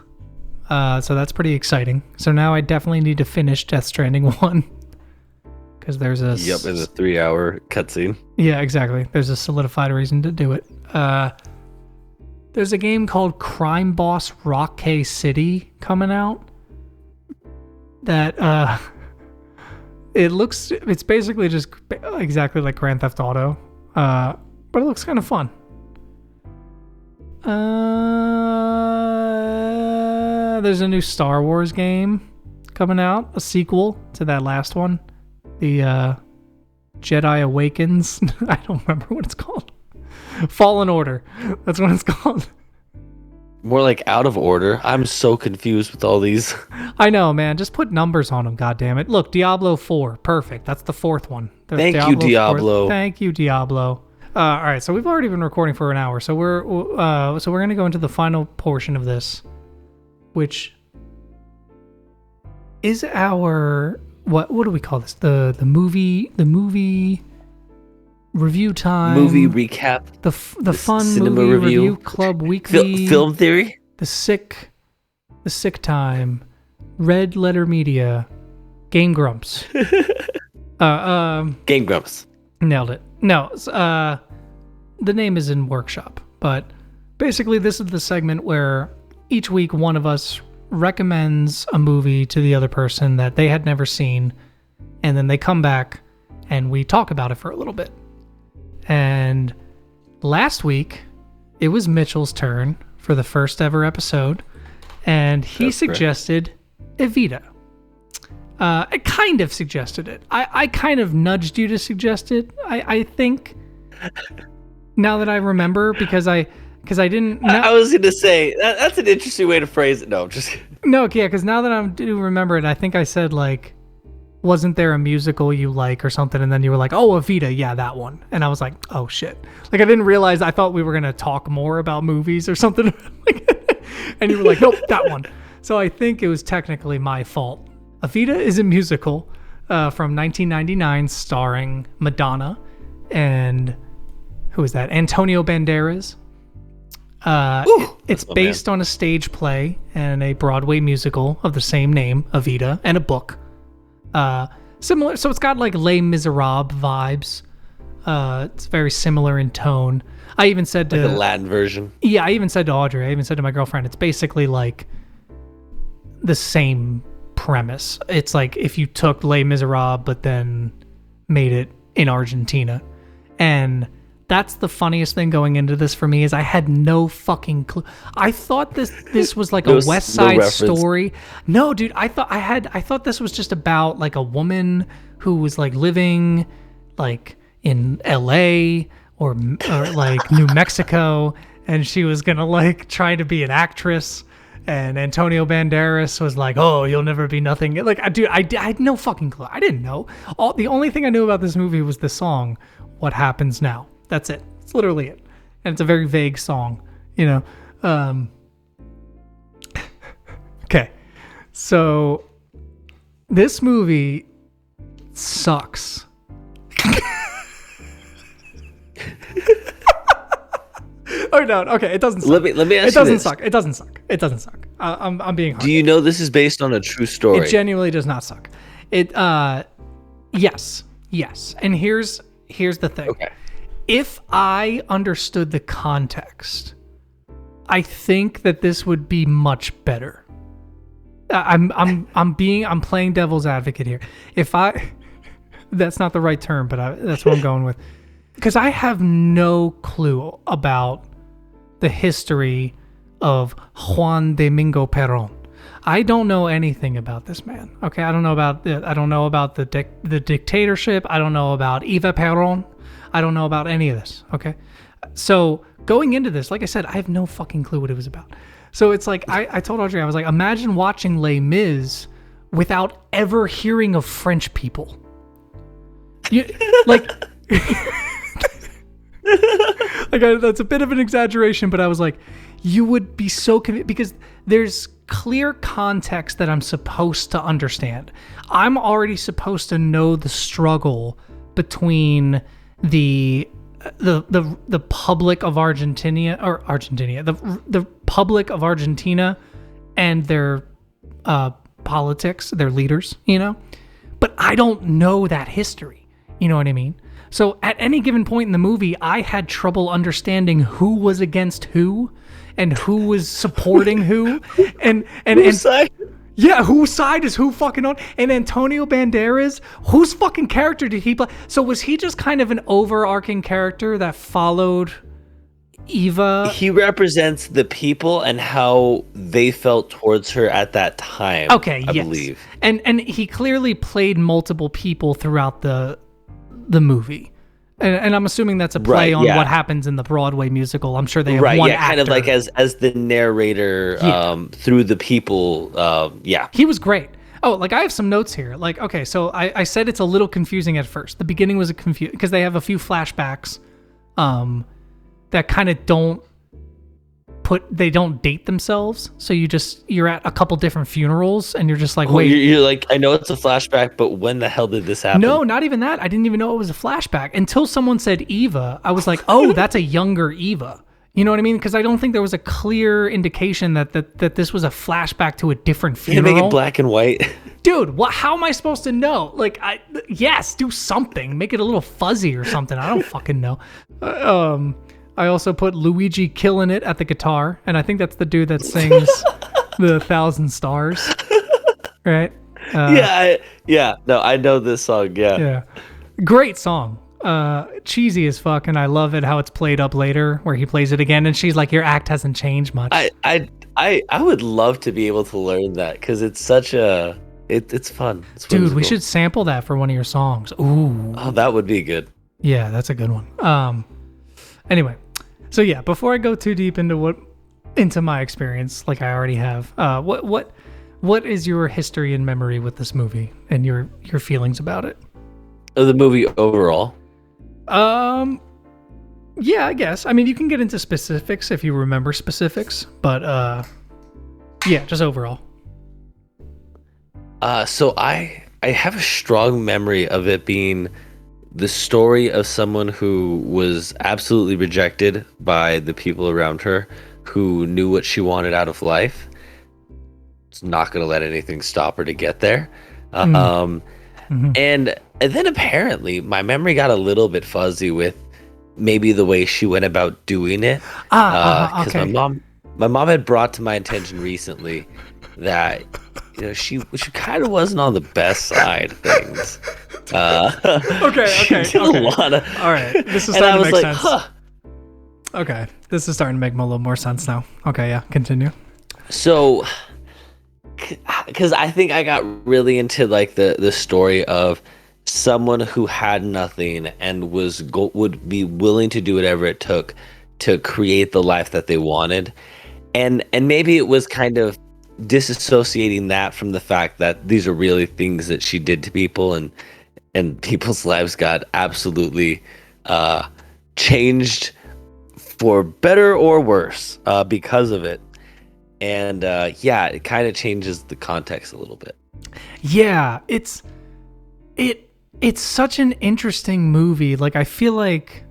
So that's pretty exciting. So now I definitely need to finish Death Stranding 1. Because there's a... Yep, in the 3-hour cutscene. Yeah, exactly. There's a solidified reason to do it. There's a game called Crime Boss Rockay City coming out. That, it's basically just exactly like Grand Theft Auto. But it looks kind of fun. There's a new Star Wars game coming out, a sequel to that last one, the Jedi Awakens. I don't remember what it's called. Fallen Order. That's what it's called. More like Out of Order. I'm so confused with all these. I know, man. Just put numbers on them, goddammit. Look, Diablo 4. Perfect. That's the fourth one. Thank you, Diablo. 4. Thank you, Diablo. All right, so we've already been recording for an hour, so we're going to go into the final portion of this, which is our what do we call this? The movie review time. Movie recap. The fun cinema movie review club weekly. Film theory. The sick time. Red Letter Media. Game Grumps. Game Grumps. Nailed it. No, the name is in workshop, but basically this is the segment where each week one of us recommends a movie to the other person that they had never seen, and then they come back and we talk about it for a little bit. And last week, it was Mitchell's turn for the first ever episode, and he suggested Evita. I kind of suggested it. I kind of nudged you to suggest it. I think now that I remember, because I didn't. I was gonna say that's an interesting way to phrase it. No, just no, yeah. Because now that I do remember it, I think I said like, wasn't there a musical you like or something? And then you were like, oh, Evita, yeah, that one. And I was like, oh shit. Like I didn't realize. I thought we were gonna talk more about movies or something. And you were like, nope, that one. So I think it was technically my fault. Evita is a musical from 1999 starring Madonna and who is that? Antonio Banderas. It's based on a stage play and a Broadway musical of the same name, Evita, and a book. Similar, so it's got like Les Miserables vibes. It's very similar in tone. I even said like the Latin version. Yeah, I even said to Audrey, I even said to my girlfriend, it's basically like the same premise. It's like if you took Les Miserables but then made it in Argentina. And that's the funniest thing going into this for me is I had no fucking clue. I thought this was like a West Side Story. No, dude, I thought this was just about like a woman who was like living like in LA or like New Mexico, and she was gonna like try to be an actress, and Antonio Banderas was like, "Oh, you'll never be nothing." Like, dude, I had no fucking clue. I didn't know. The only thing I knew about this movie was the song "What Happens Now." That's it. It's literally it, and it's a very vague song, you know. Okay, so this movie sucks. Oh no! Okay, it doesn't suck. Let me ask you this. It doesn't suck. I'm being hard. Do you know this is based on a true story? It genuinely does not suck. Yes. And here's the thing. Okay. If I understood the context, I think that this would be much better. I'm playing devil's advocate here. That's not the right term, but that's what I'm going with. Because I have no clue about the history of Juan Domingo Perón. I don't know anything about this man. Okay, I don't know about the dictatorship. I don't know about Eva Perón. I don't know about any of this. Okay, so going into this, like I said, I have no fucking clue what it was about. So it's like I told Audrey, I was like, imagine watching Les Mis without ever hearing of French people. Like that's a bit of an exaggeration, but I was like, you would be so because there's clear context that I'm supposed to understand. I'm already supposed to know the struggle between the public of the public of Argentina and their politics, their leaders, you know? But I don't know that history. You know what I mean? So at any given point in the movie, I had trouble understanding who was against who and who was supporting who. And side? Yeah, whose side is who fucking on? And Antonio Banderas, whose fucking character did he play? So was he just kind of an overarching character that followed Eva? He represents the people and how they felt towards her at that time. Okay, I yes. believe. And he clearly played multiple people throughout the movie. And I'm assuming that's a play on what happens in the Broadway musical. I'm sure they have one actor. Kind of like as the narrator through the people. He was great. Oh, like I have some notes here. Like, okay, so I said it's a little confusing at first. The beginning was because they have a few flashbacks that kind of don't date themselves. So you're at a couple different funerals and you're just like, wait. You're like, I know it's a flashback, but when the hell did this happen? No, not even that. I didn't even know it was a flashback until someone said Eva. I was like, oh, that's a younger Eva. You know what I mean? Because I don't think there was a clear indication that this was a flashback to a different funeral. Make it black and white. Dude, how am I supposed to know? Like, yes, do something. Make it a little fuzzy or something. I don't fucking know. I also put Luigi killing it at the guitar, and I think that's the dude that sings the 1,000 Stars, right? No, I know this song. Yeah, great song. Cheesy as fuck, and I love it how it's played up later, where he plays it again, and she's like, "Your act hasn't changed much." I would love to be able to learn that because it's such a it's fun. It's dude, we should sample that for one of your songs. Ooh, oh, that would be good. Yeah, that's a good one. Anyway. So yeah, before I go too deep into my experience, like I already have, what is your history and memory with this movie and your feelings about it? The movie overall? Yeah, I guess. I mean, you can get into specifics if you remember specifics, but yeah, just overall. So I have a strong memory of it being the story of someone who was absolutely rejected by the people around her, who knew what she wanted out of life. It's not going to let anything stop her to get there. Mm, Um, hmm. and then apparently my memory got a little bit fuzzy with maybe the way she went about doing it. Because Okay. my mom had brought to my attention recently that she kind of wasn't on the best side of things. She did a Okay. lot of, All right. This is and I starting to was make like, sense. huh. Okay. This is starting to make a little more sense now. Okay, yeah, continue. So, because I think I got really into like the story of someone who had nothing and would be willing to do whatever it took to create the life that they wanted, and maybe it was kind of disassociating that from the fact that these are really things that she did to people, and people's lives got absolutely changed for better or worse because of it. And yeah, it kind of changes the context a little bit. Yeah, it's such an interesting movie. Like I feel like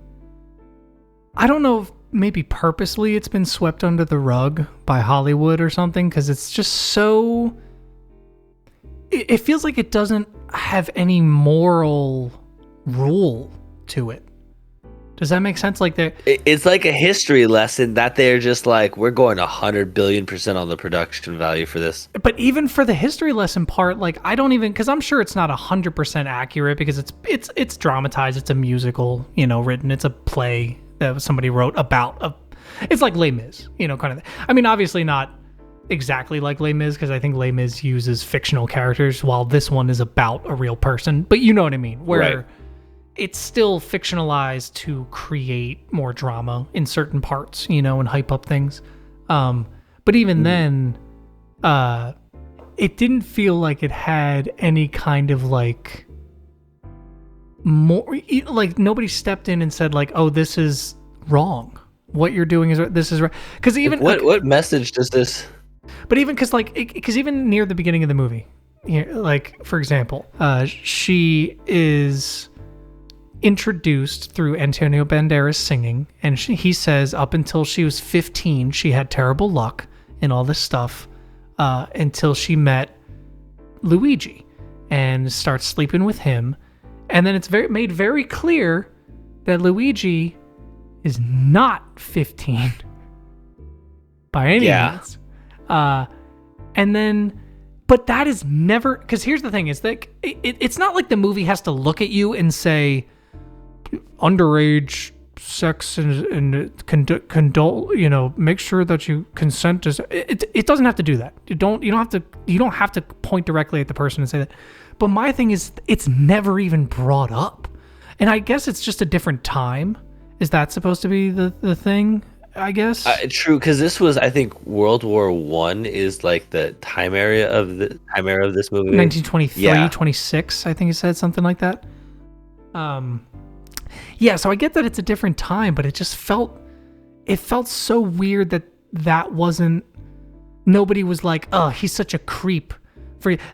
I don't know if maybe purposely it's been swept under the rug by Hollywood or something because it's just so it feels like it doesn't have any moral rule to it. Does that make sense? Like they It's like a history lesson that they're just like, we're going 100 billion% on the production value for this. but even for the history lesson part, like I don't even because I'm sure it's not 100% accurate because it's dramatized. It's a musical, written. It's a play that somebody wrote about. It's like Les Mis, kind of. I mean, obviously not exactly like Les Mis because I think Les Mis uses fictional characters while this one is about a real person. But you know what I mean? Where Right. it's still fictionalized to create more drama in certain parts, and hype up things. But even then, it didn't feel like it had any kind of like more like nobody stepped in and said like, oh, this is wrong. What you're doing is this is right. Because even What message does this? but even because even near the beginning of the movie, like for example, she is introduced through Antonio Banderas singing, and he says up until she was 15, she had terrible luck and all this stuff until she met Luigi and starts sleeping with him, and then it's made very clear that Luigi is not 15 by any Yeah. means. And then, but that is never, because here's the thing is that it's not like the movie has to look at you and say underage sex and condole, make sure that you consent is, it doesn't have to do that. You don't have to point directly at the person and say that. But my thing is it's never even brought up. And I guess it's just a different time. Is that supposed to be the thing? I guess. True, because this was, I think, World War One is like the time era of this movie. 1923, Yeah. 26, I think it said something like that. Yeah, so I get that it's a different time, but it felt so weird that wasn't, nobody was like, oh, he's such a creep.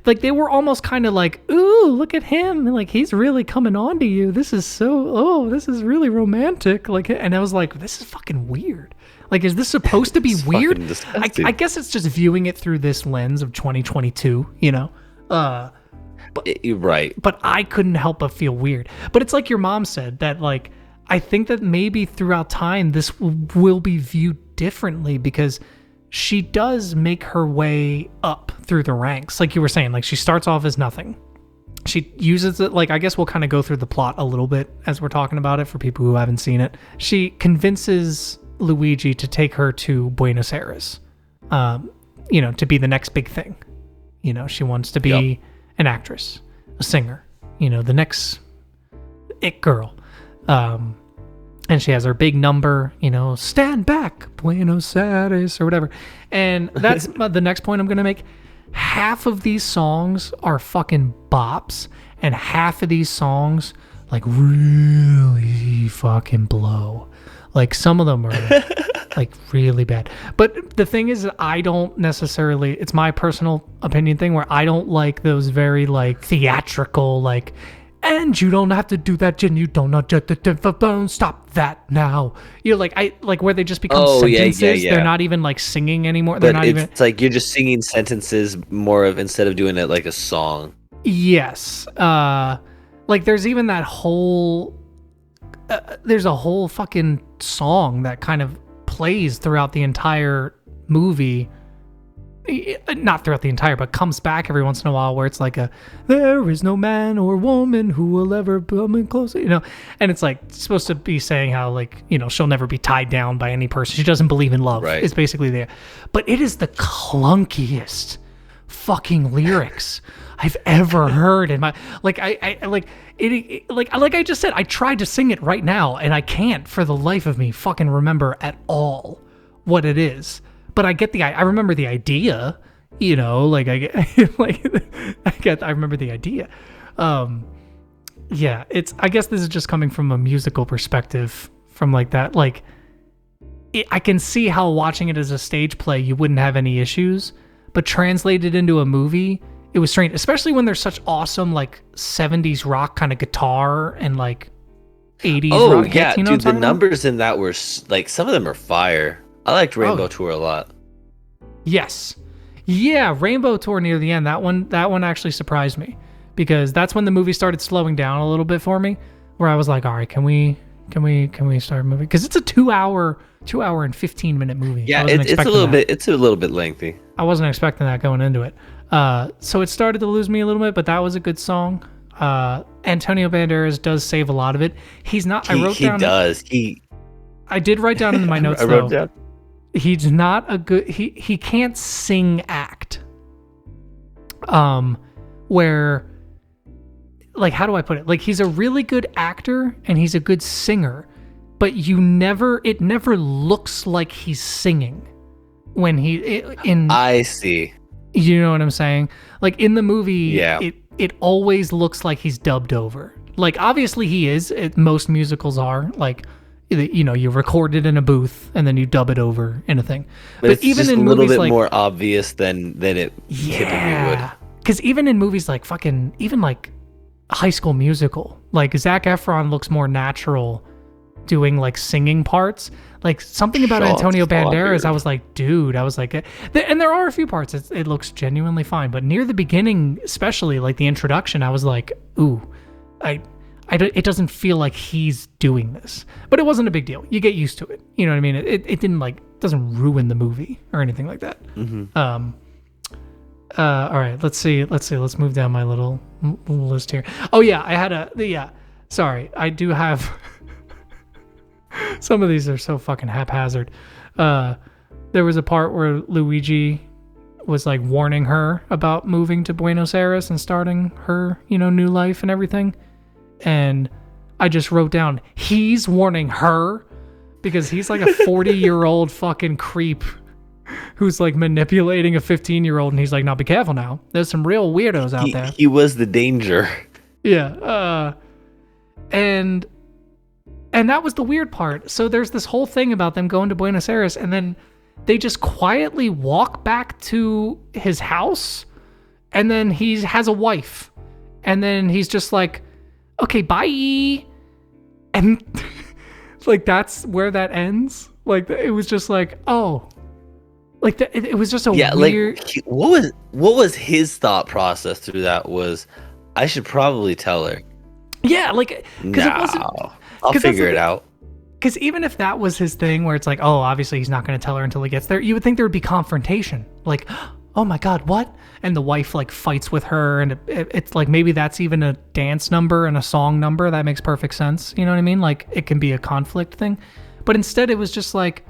Like they were almost kind of like, ooh, look at him, like he's really coming on to you. This is really romantic. Like, and I was like, this is fucking weird. Like, is this supposed to be It's weird? fucking disgusting. I guess it's just viewing it through this lens of 2022, You're right. but I couldn't help but feel weird. But it's like your mom said that, like, I think that maybe throughout time this will be viewed differently because she does make her way up through the ranks. Like you were saying, like she starts off as nothing. She uses it, like, I guess we'll kind of go through the plot a little bit as we're talking about it for people who haven't seen it. She convinces Luigi to take her to Buenos Aires, to be the next big thing. She wants to be an actress, a singer, the next it girl. And she has her big number, stand back, Buenos Aires, or whatever. And that's the next point I'm going to make. Half of these songs are fucking bops, and half of these songs, like, really fucking blow. Like, some of them are, like, really bad. But the thing is, I don't necessarily, it's my personal opinion thing, where I don't like those very, like, theatrical, like, and you don't have to do that, Jen. You don't know the phone. Stop that now. You know, like where they just become sentences. Yeah. They're not even like singing anymore. They're But not even. it's like you're just singing sentences more of instead of doing it like a song. Yes. Like there's even that whole. There's a whole fucking song that kind of plays throughout the entire movie. Not throughout the entire, but comes back every once in a while where it's like there is no man or woman who will ever come in closer, you know, and it's like supposed to be saying how, like, you know, she'll never be tied down by any person. She doesn't believe in love. Right. It's basically there. But it is the clunkiest fucking lyrics I've ever heard in my, like, I like it, like I just said, I tried to sing it right now and I can't for the life of me fucking remember at all what it is. But I remember the idea, you know, like I remember the idea. Yeah, I guess this is just coming from a musical perspective from like that. Like I can see how watching it as a stage play, you wouldn't have any issues, but translated into a movie, it was strange, especially when there's such awesome like 70s rock kind of guitar and like 80s rock hits, yeah, you know dude, the what I'm talking numbers in that were like some of them are fire. I liked Rainbow Tour a lot. Yes. Yeah, Rainbow Tour near the end, that one actually surprised me because that's when the movie started slowing down a little bit for me, where I was like, all right, can we start moving? Because it's a 2 hour and 15-minute movie. Yeah, it's a little bit lengthy. I wasn't expecting that going into it. So it started to lose me a little bit, but that was a good song. Antonio Banderas does save a lot of it. He's not. I did write down in my notes though. He's not a good. He can't sing act. Where, like, how do I put it? Like, he's a really good actor and he's a good singer, but it never looks like he's singing when I see. You know what I'm saying? Like in the movie, yeah. It always looks like he's dubbed over. Like obviously he is. Most musicals are like, you know, you record it in a booth and then you dub it over in a thing. But it's even just in a little bit like, more obvious than it typically would. Because even in movies like even like High School Musical, like Zac Efron looks more natural doing like singing parts. Like something about Antonio Banderas, I was like, dude, and there are a few parts it looks genuinely fine, but near the beginning, especially like the introduction, I was like, ooh, it doesn't feel like he's doing this, but it wasn't a big deal. You get used to it. You know what I mean? It didn't like, doesn't ruin the movie or anything like that. Mm-hmm. All right, let's see. Let's move down my little list here. Oh yeah, sorry. I do have, some of these are so fucking haphazard. There was a part where Luigi was like warning her about moving to Buenos Aires and starting her, you know, new life and everything. And I just wrote down, he's warning her because he's like a 40-year-old fucking creep who's like manipulating a 15-year-old, and he's like, now be careful now. There's some real weirdos out there. He was the danger. Yeah. And that was the weird part. So there's this whole thing about them going to Buenos Aires, and then they just quietly walk back to his house, and then he has a wife, and then he's just like, okay, bye. And like, that's where that ends. Like, it was just like, oh, like it was just a weird. Like, what was his thought process through that? Was I should probably tell her. Yeah, like, because it wasn't. I'll figure it out. Because even if that was his thing, where it's like, oh, obviously he's not going to tell her until he gets there, you would think there would be confrontation. Like, oh my God, what? And the wife like fights with her, and it's like, maybe that's even a dance number and a song number. That makes perfect sense. You know what I mean? Like, it can be a conflict thing. But instead it was just like,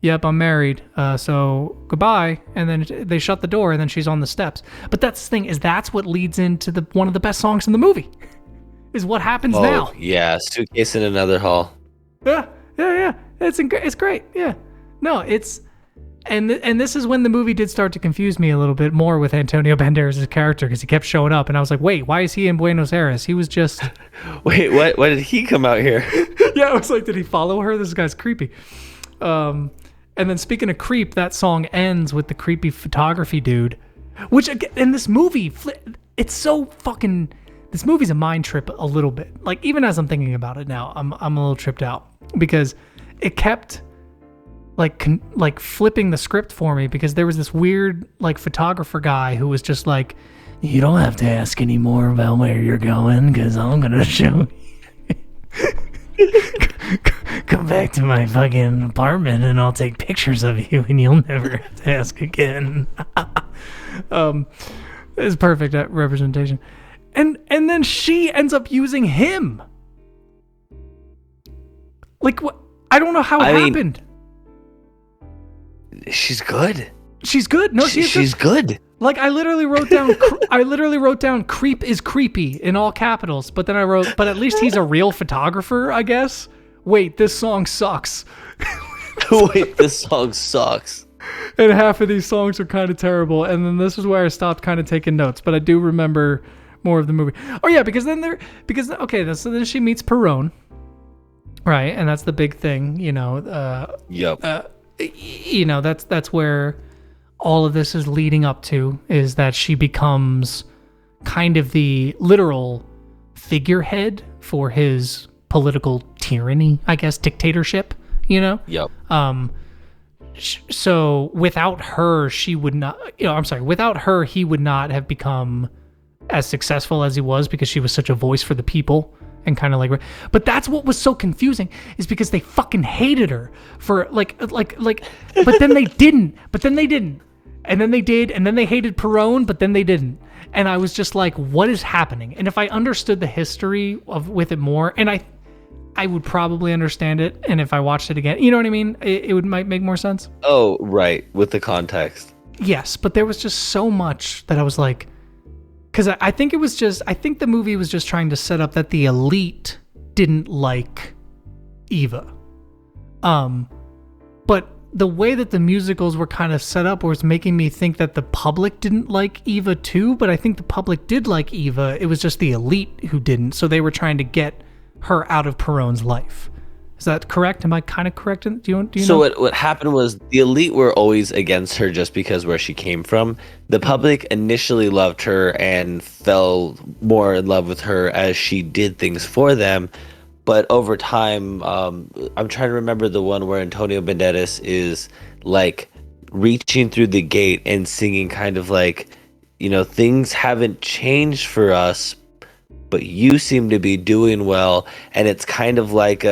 yep, I'm married, so goodbye. And then they shut the door, and then she's on the steps. But that's the thing, is that's what leads into one of the best songs in the movie. Is what happens now. Yeah, Suitcase in Another Hall. Yeah. It's great. Yeah. No, it's and this is when the movie did start to confuse me a little bit more with Antonio Banderas' character, because he kept showing up, and I was like, wait, why is he in Buenos Aires? He was just wait, what? Why did he come out here? Yeah, I was like, did he follow her? This guy's creepy. And then speaking of creep, that song ends with the creepy photography dude, which in this movie, it's so fucking this movie's a mind trip a little bit. Like, even as I'm thinking about it now, I'm a little tripped out because it kept like flipping the script for me, because there was this weird like photographer guy who was just like, you don't have to ask anymore about where you're going because I'm gonna show you. Come back to my fucking apartment and I'll take pictures of you and you'll never have to ask again. It's perfect representation. And then she ends up using him. Like, what? I don't know how it happened. She's good. She's good. No, she's good. Like, I literally wrote down creep is creepy in all capitals, but then I wrote, but at least he's a real photographer, I guess. Wait, this song sucks. Wait, this song sucks. And half of these songs are kind of terrible. And then this is where I stopped kind of taking notes, but I do remember more of the movie. Oh yeah, so then she meets Perón, right? And that's the big thing, you know. Yep. You know, that's where all of this is leading up to, is that she becomes kind of the literal figurehead for his political tyranny, I guess, dictatorship, you know? Yep. So without her, without her, he would not have become as successful as he was, because she was such a voice for the people and kind of like, but that's what was so confusing, is because they fucking hated her for but then they didn't, and then they did, and then they hated Perón, but then they didn't. And I was just like, what is happening? And if I understood the history with it more, and I would probably understand it, and if I watched it again, you know what I mean? It might make more sense. Oh, right, with the context. Yes, but there was just so much that I was like, because I think the movie was just trying to set up that the elite didn't like Eva. But the way that the musicals were kind of set up was making me think that the public didn't like Eva too, but I think the public did like Eva. It was just the elite who didn't, so they were trying to get her out of Perón's life. Is that correct? Am I kind of correct? Do you know? So what happened was the elite were always against her just because where she came from. The public initially loved her and fell more in love with her as she did things for them. But over time, I'm trying to remember the one where Antonio Banderas is like reaching through the gate and singing kind of like, you know, things haven't changed for us, but you seem to be doing well. And it's kind of like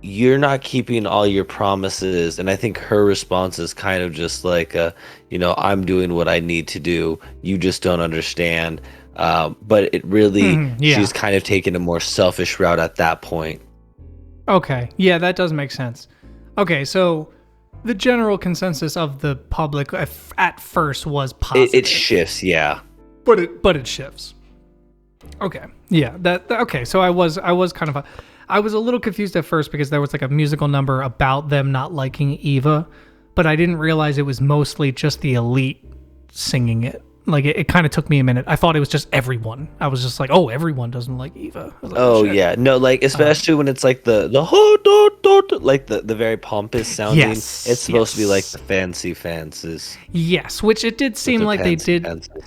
you're not keeping all your promises. And I think her response is kind of just like, you know, I'm doing what I need to do. You just don't understand. But it really, she's kind of taken a more selfish route at that point. Okay. Yeah, that does make sense. Okay, so the general consensus of the public at first was positive. It shifts, yeah. But it shifts. Okay. Yeah. Okay. So I was I was a little confused at first because there was like a musical number about them not liking Eva, but I didn't realize it was mostly just the elite singing it. Like it kind of took me a minute. I thought it was just everyone. I was just like, oh, everyone doesn't like Eva. Like, oh yeah, no, like especially when it's like the like the very pompous sounding. Yes, it's supposed to be like the fancy fancies. Yes, which it did seem like they did. Fancies.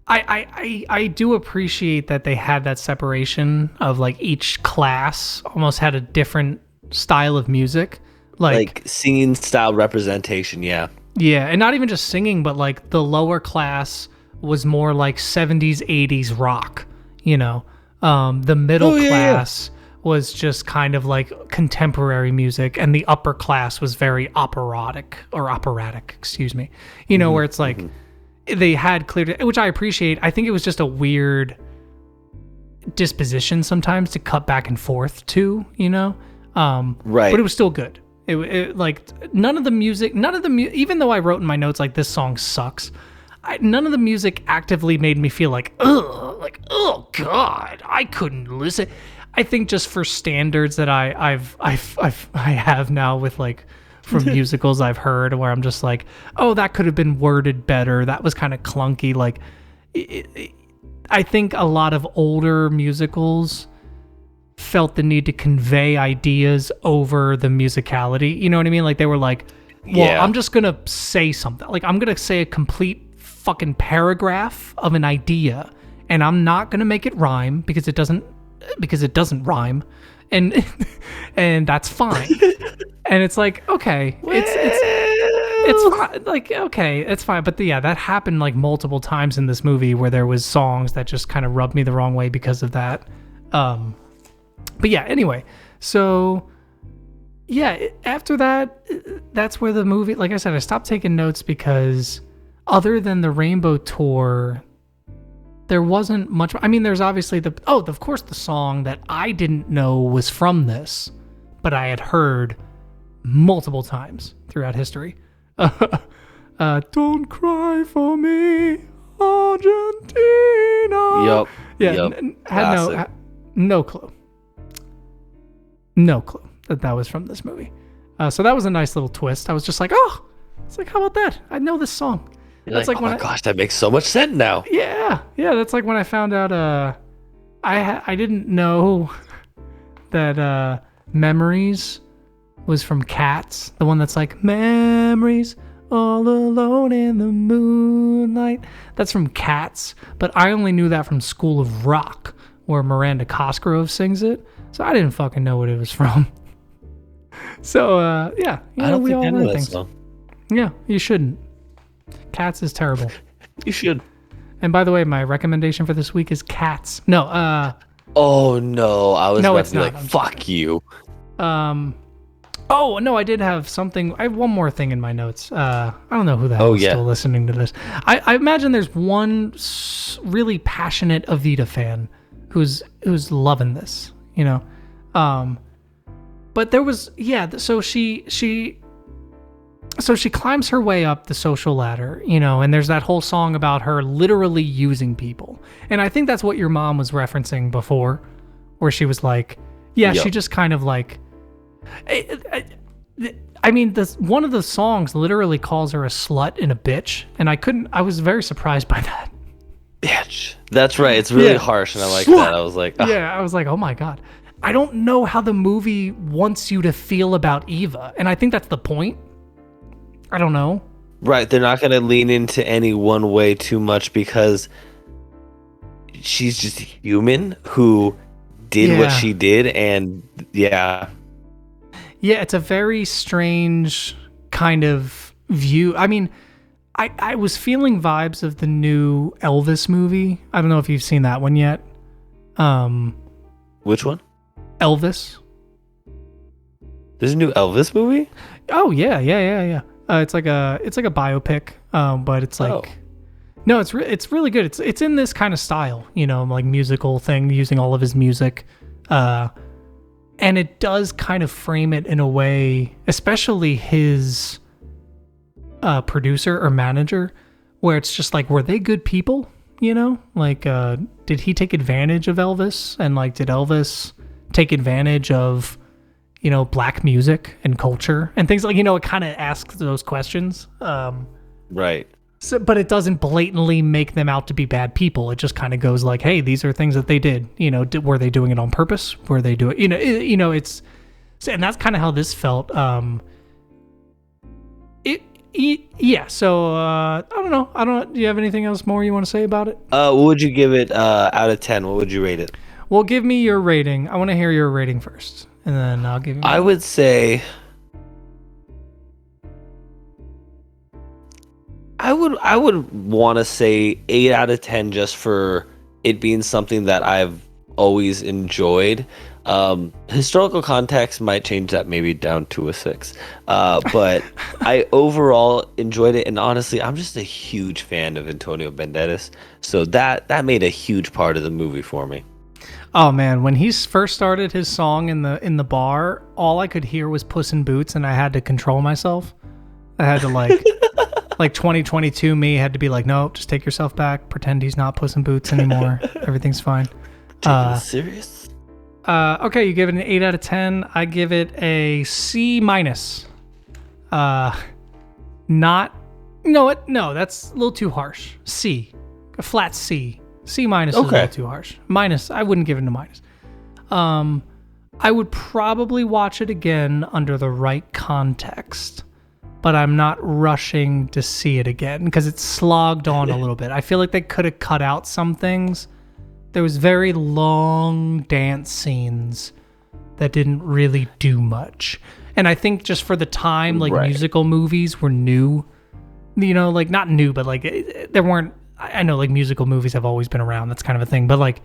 I do appreciate that they had that separation of like each class almost had a different style of music, like singing style representation. Yeah. Yeah, and not even just singing, but like the lower class was more like 70s, 80s rock, you know. The middle class was just kind of like contemporary music, and the upper class was very operatic, excuse me. You know, where it's like they had clear, which I appreciate. I think it was just a weird disposition sometimes to cut back and forth to, you know. Right. But it was still good. It like none of the music, even though I wrote in my notes like this song sucks, none of the music actively made me feel like oh god, I couldn't listen. I think just for standards that I have now with like from musicals I've heard, where I'm just like, oh, that could have been worded better. That was kind of clunky. Like, I think a lot of older musicals felt the need to convey ideas over the musicality. You know what I mean? Like they were like, well, I'm just going to say something. Like I'm going to say a complete fucking paragraph of an idea and I'm not gonna make it rhyme because it doesn't rhyme, and and that's fine. And it's like, okay, it's fine. Like, okay, it's fine. But yeah, that happened like multiple times in this movie where there was songs that just kind of rubbed me the wrong way because of that. But yeah, anyway, so yeah, after that, that's where the movie, like I said, I stopped taking notes because other than the Rainbow Tour, there wasn't much. I mean, there's obviously of course, the song that I didn't know was from this, but I had heard multiple times throughout history. Don't cry for me, Argentina. Yep. Yeah, Yep. Had no clue. No clue that was from this movie. So that was a nice little twist. I was just like, oh, it's like, how about that? I know this song. You're that's like, oh my gosh, that makes so much sense now. Yeah. That's like when I found out. I didn't know that Memories was from Cats. The one that's like Memories all alone in the moonlight. That's from Cats. But I only knew that from School of Rock, where Miranda Cosgrove sings it. So I didn't fucking know what it was from. So yeah, I don't think I know that song. Yeah, you shouldn't. Cats is terrible. You should. And by the way, my recommendation for this week is Cats. No, oh no, I was about to be not. like, fuck you. Oh no, I did have something. I have one more thing in my notes. I don't know who the hell is still listening to this. I imagine there's one really passionate Evita fan who's loving this. You know, but there was So she climbs her way up the social ladder, you know, and there's that whole song about her literally using people. And I think that's what your mom was referencing before, where she was like, she just kind of like, I mean, one of the songs literally calls her a slut and a bitch. And I was very surprised by that. Bitch. That's right. It's really harsh. And I like that. I was like, oh. Yeah, I was like, oh my God. I don't know how the movie wants you to feel about Eva. And I think that's the point. I don't know. Right, they're not going to lean into any one way too much because she's just human who did what she did, and yeah, it's a very strange kind of view. I mean, I was feeling vibes of the new Elvis movie. I don't know if you've seen that one yet. Which one? Elvis. There's a new Elvis movie? Oh yeah. It's like a biopic, but it's like, no, it's really good. It's in this kind of style, you know, like musical thing, using all of his music, and it does kind of frame it in a way, especially his producer or manager, where it's just like, were they good people? You know, like, did he take advantage of Elvis, and like, did Elvis take advantage of, you know, black music and culture and things like, you know, it kind of asks those questions. Right. So, but it doesn't blatantly make them out to be bad people. It just kind of goes like, hey, these are things that they did. You know, were they doing it on purpose? Were they doing, it's, and that's kind of how this felt. Yeah. So I don't know. Do you have anything else more you want to say about it? What would you give it out of 10? What would you rate it? Well, give me your rating. I want to hear your rating first, and then I'll give you. I would say. I would want to say 8 out of 10 just for it being something that I've always enjoyed. Historical context might change that maybe down to a 6. But I overall enjoyed it, and honestly, I'm just a huge fan of Antonio Banderas, so that made a huge part of the movie for me. Oh man, when he first started his song in the bar, all I could hear was Puss in Boots, and I had to control myself. I had to like 2022 me had to be like, no, just take yourself back, pretend he's not Puss in Boots anymore. Everything's fine. Serious? Okay, you give it an 8 out of 10. I give it a C minus. No, that's a little too harsh. C, a flat C. C minus is a little too harsh. Minus, I wouldn't give it a minus. I would probably watch it again under the right context, but I'm not rushing to see it again because it's slogged on a little bit. I feel like they could have cut out some things There was very long dance scenes that didn't really do much. And I think just for the time, like, Right. musical movies were new. You know, like, not new, but, like, there weren't... I know, like, musical movies have always been around. That's kind of a thing. But, like,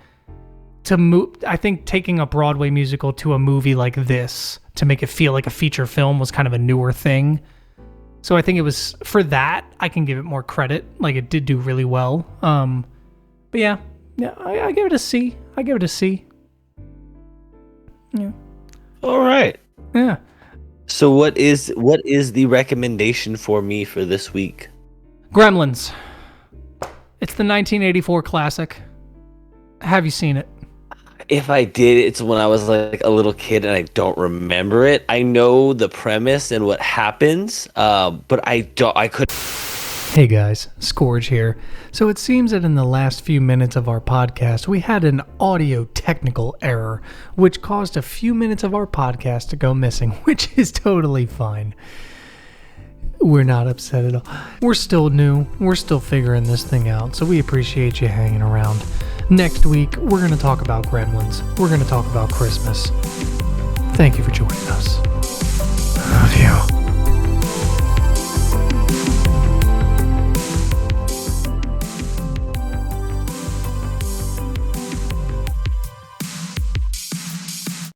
I think taking a Broadway musical to a movie like this to make it feel like a feature film was kind of a newer thing. So I think it was... For that, I can give it more credit. Like, it did do really well. But yeah, I give it a C. I give it a C. Yeah. All right. Yeah. So what is the recommendation for me for this week? Gremlins. It's the 1984 classic. Have you seen it? If I did, it's when I was like a little kid and I don't remember it. I know the premise and what happens, but I could. Hey guys, Scourge here. So it seems that in the last few minutes of our podcast, we had an audio technical error, which caused a few minutes of our podcast to go missing, which is totally fine. We're not upset at all. We're still new. We're still figuring this thing out, so we appreciate you hanging around. Next week, we're going to talk about Gremlins. We're going to talk about Christmas. Thank you for joining us.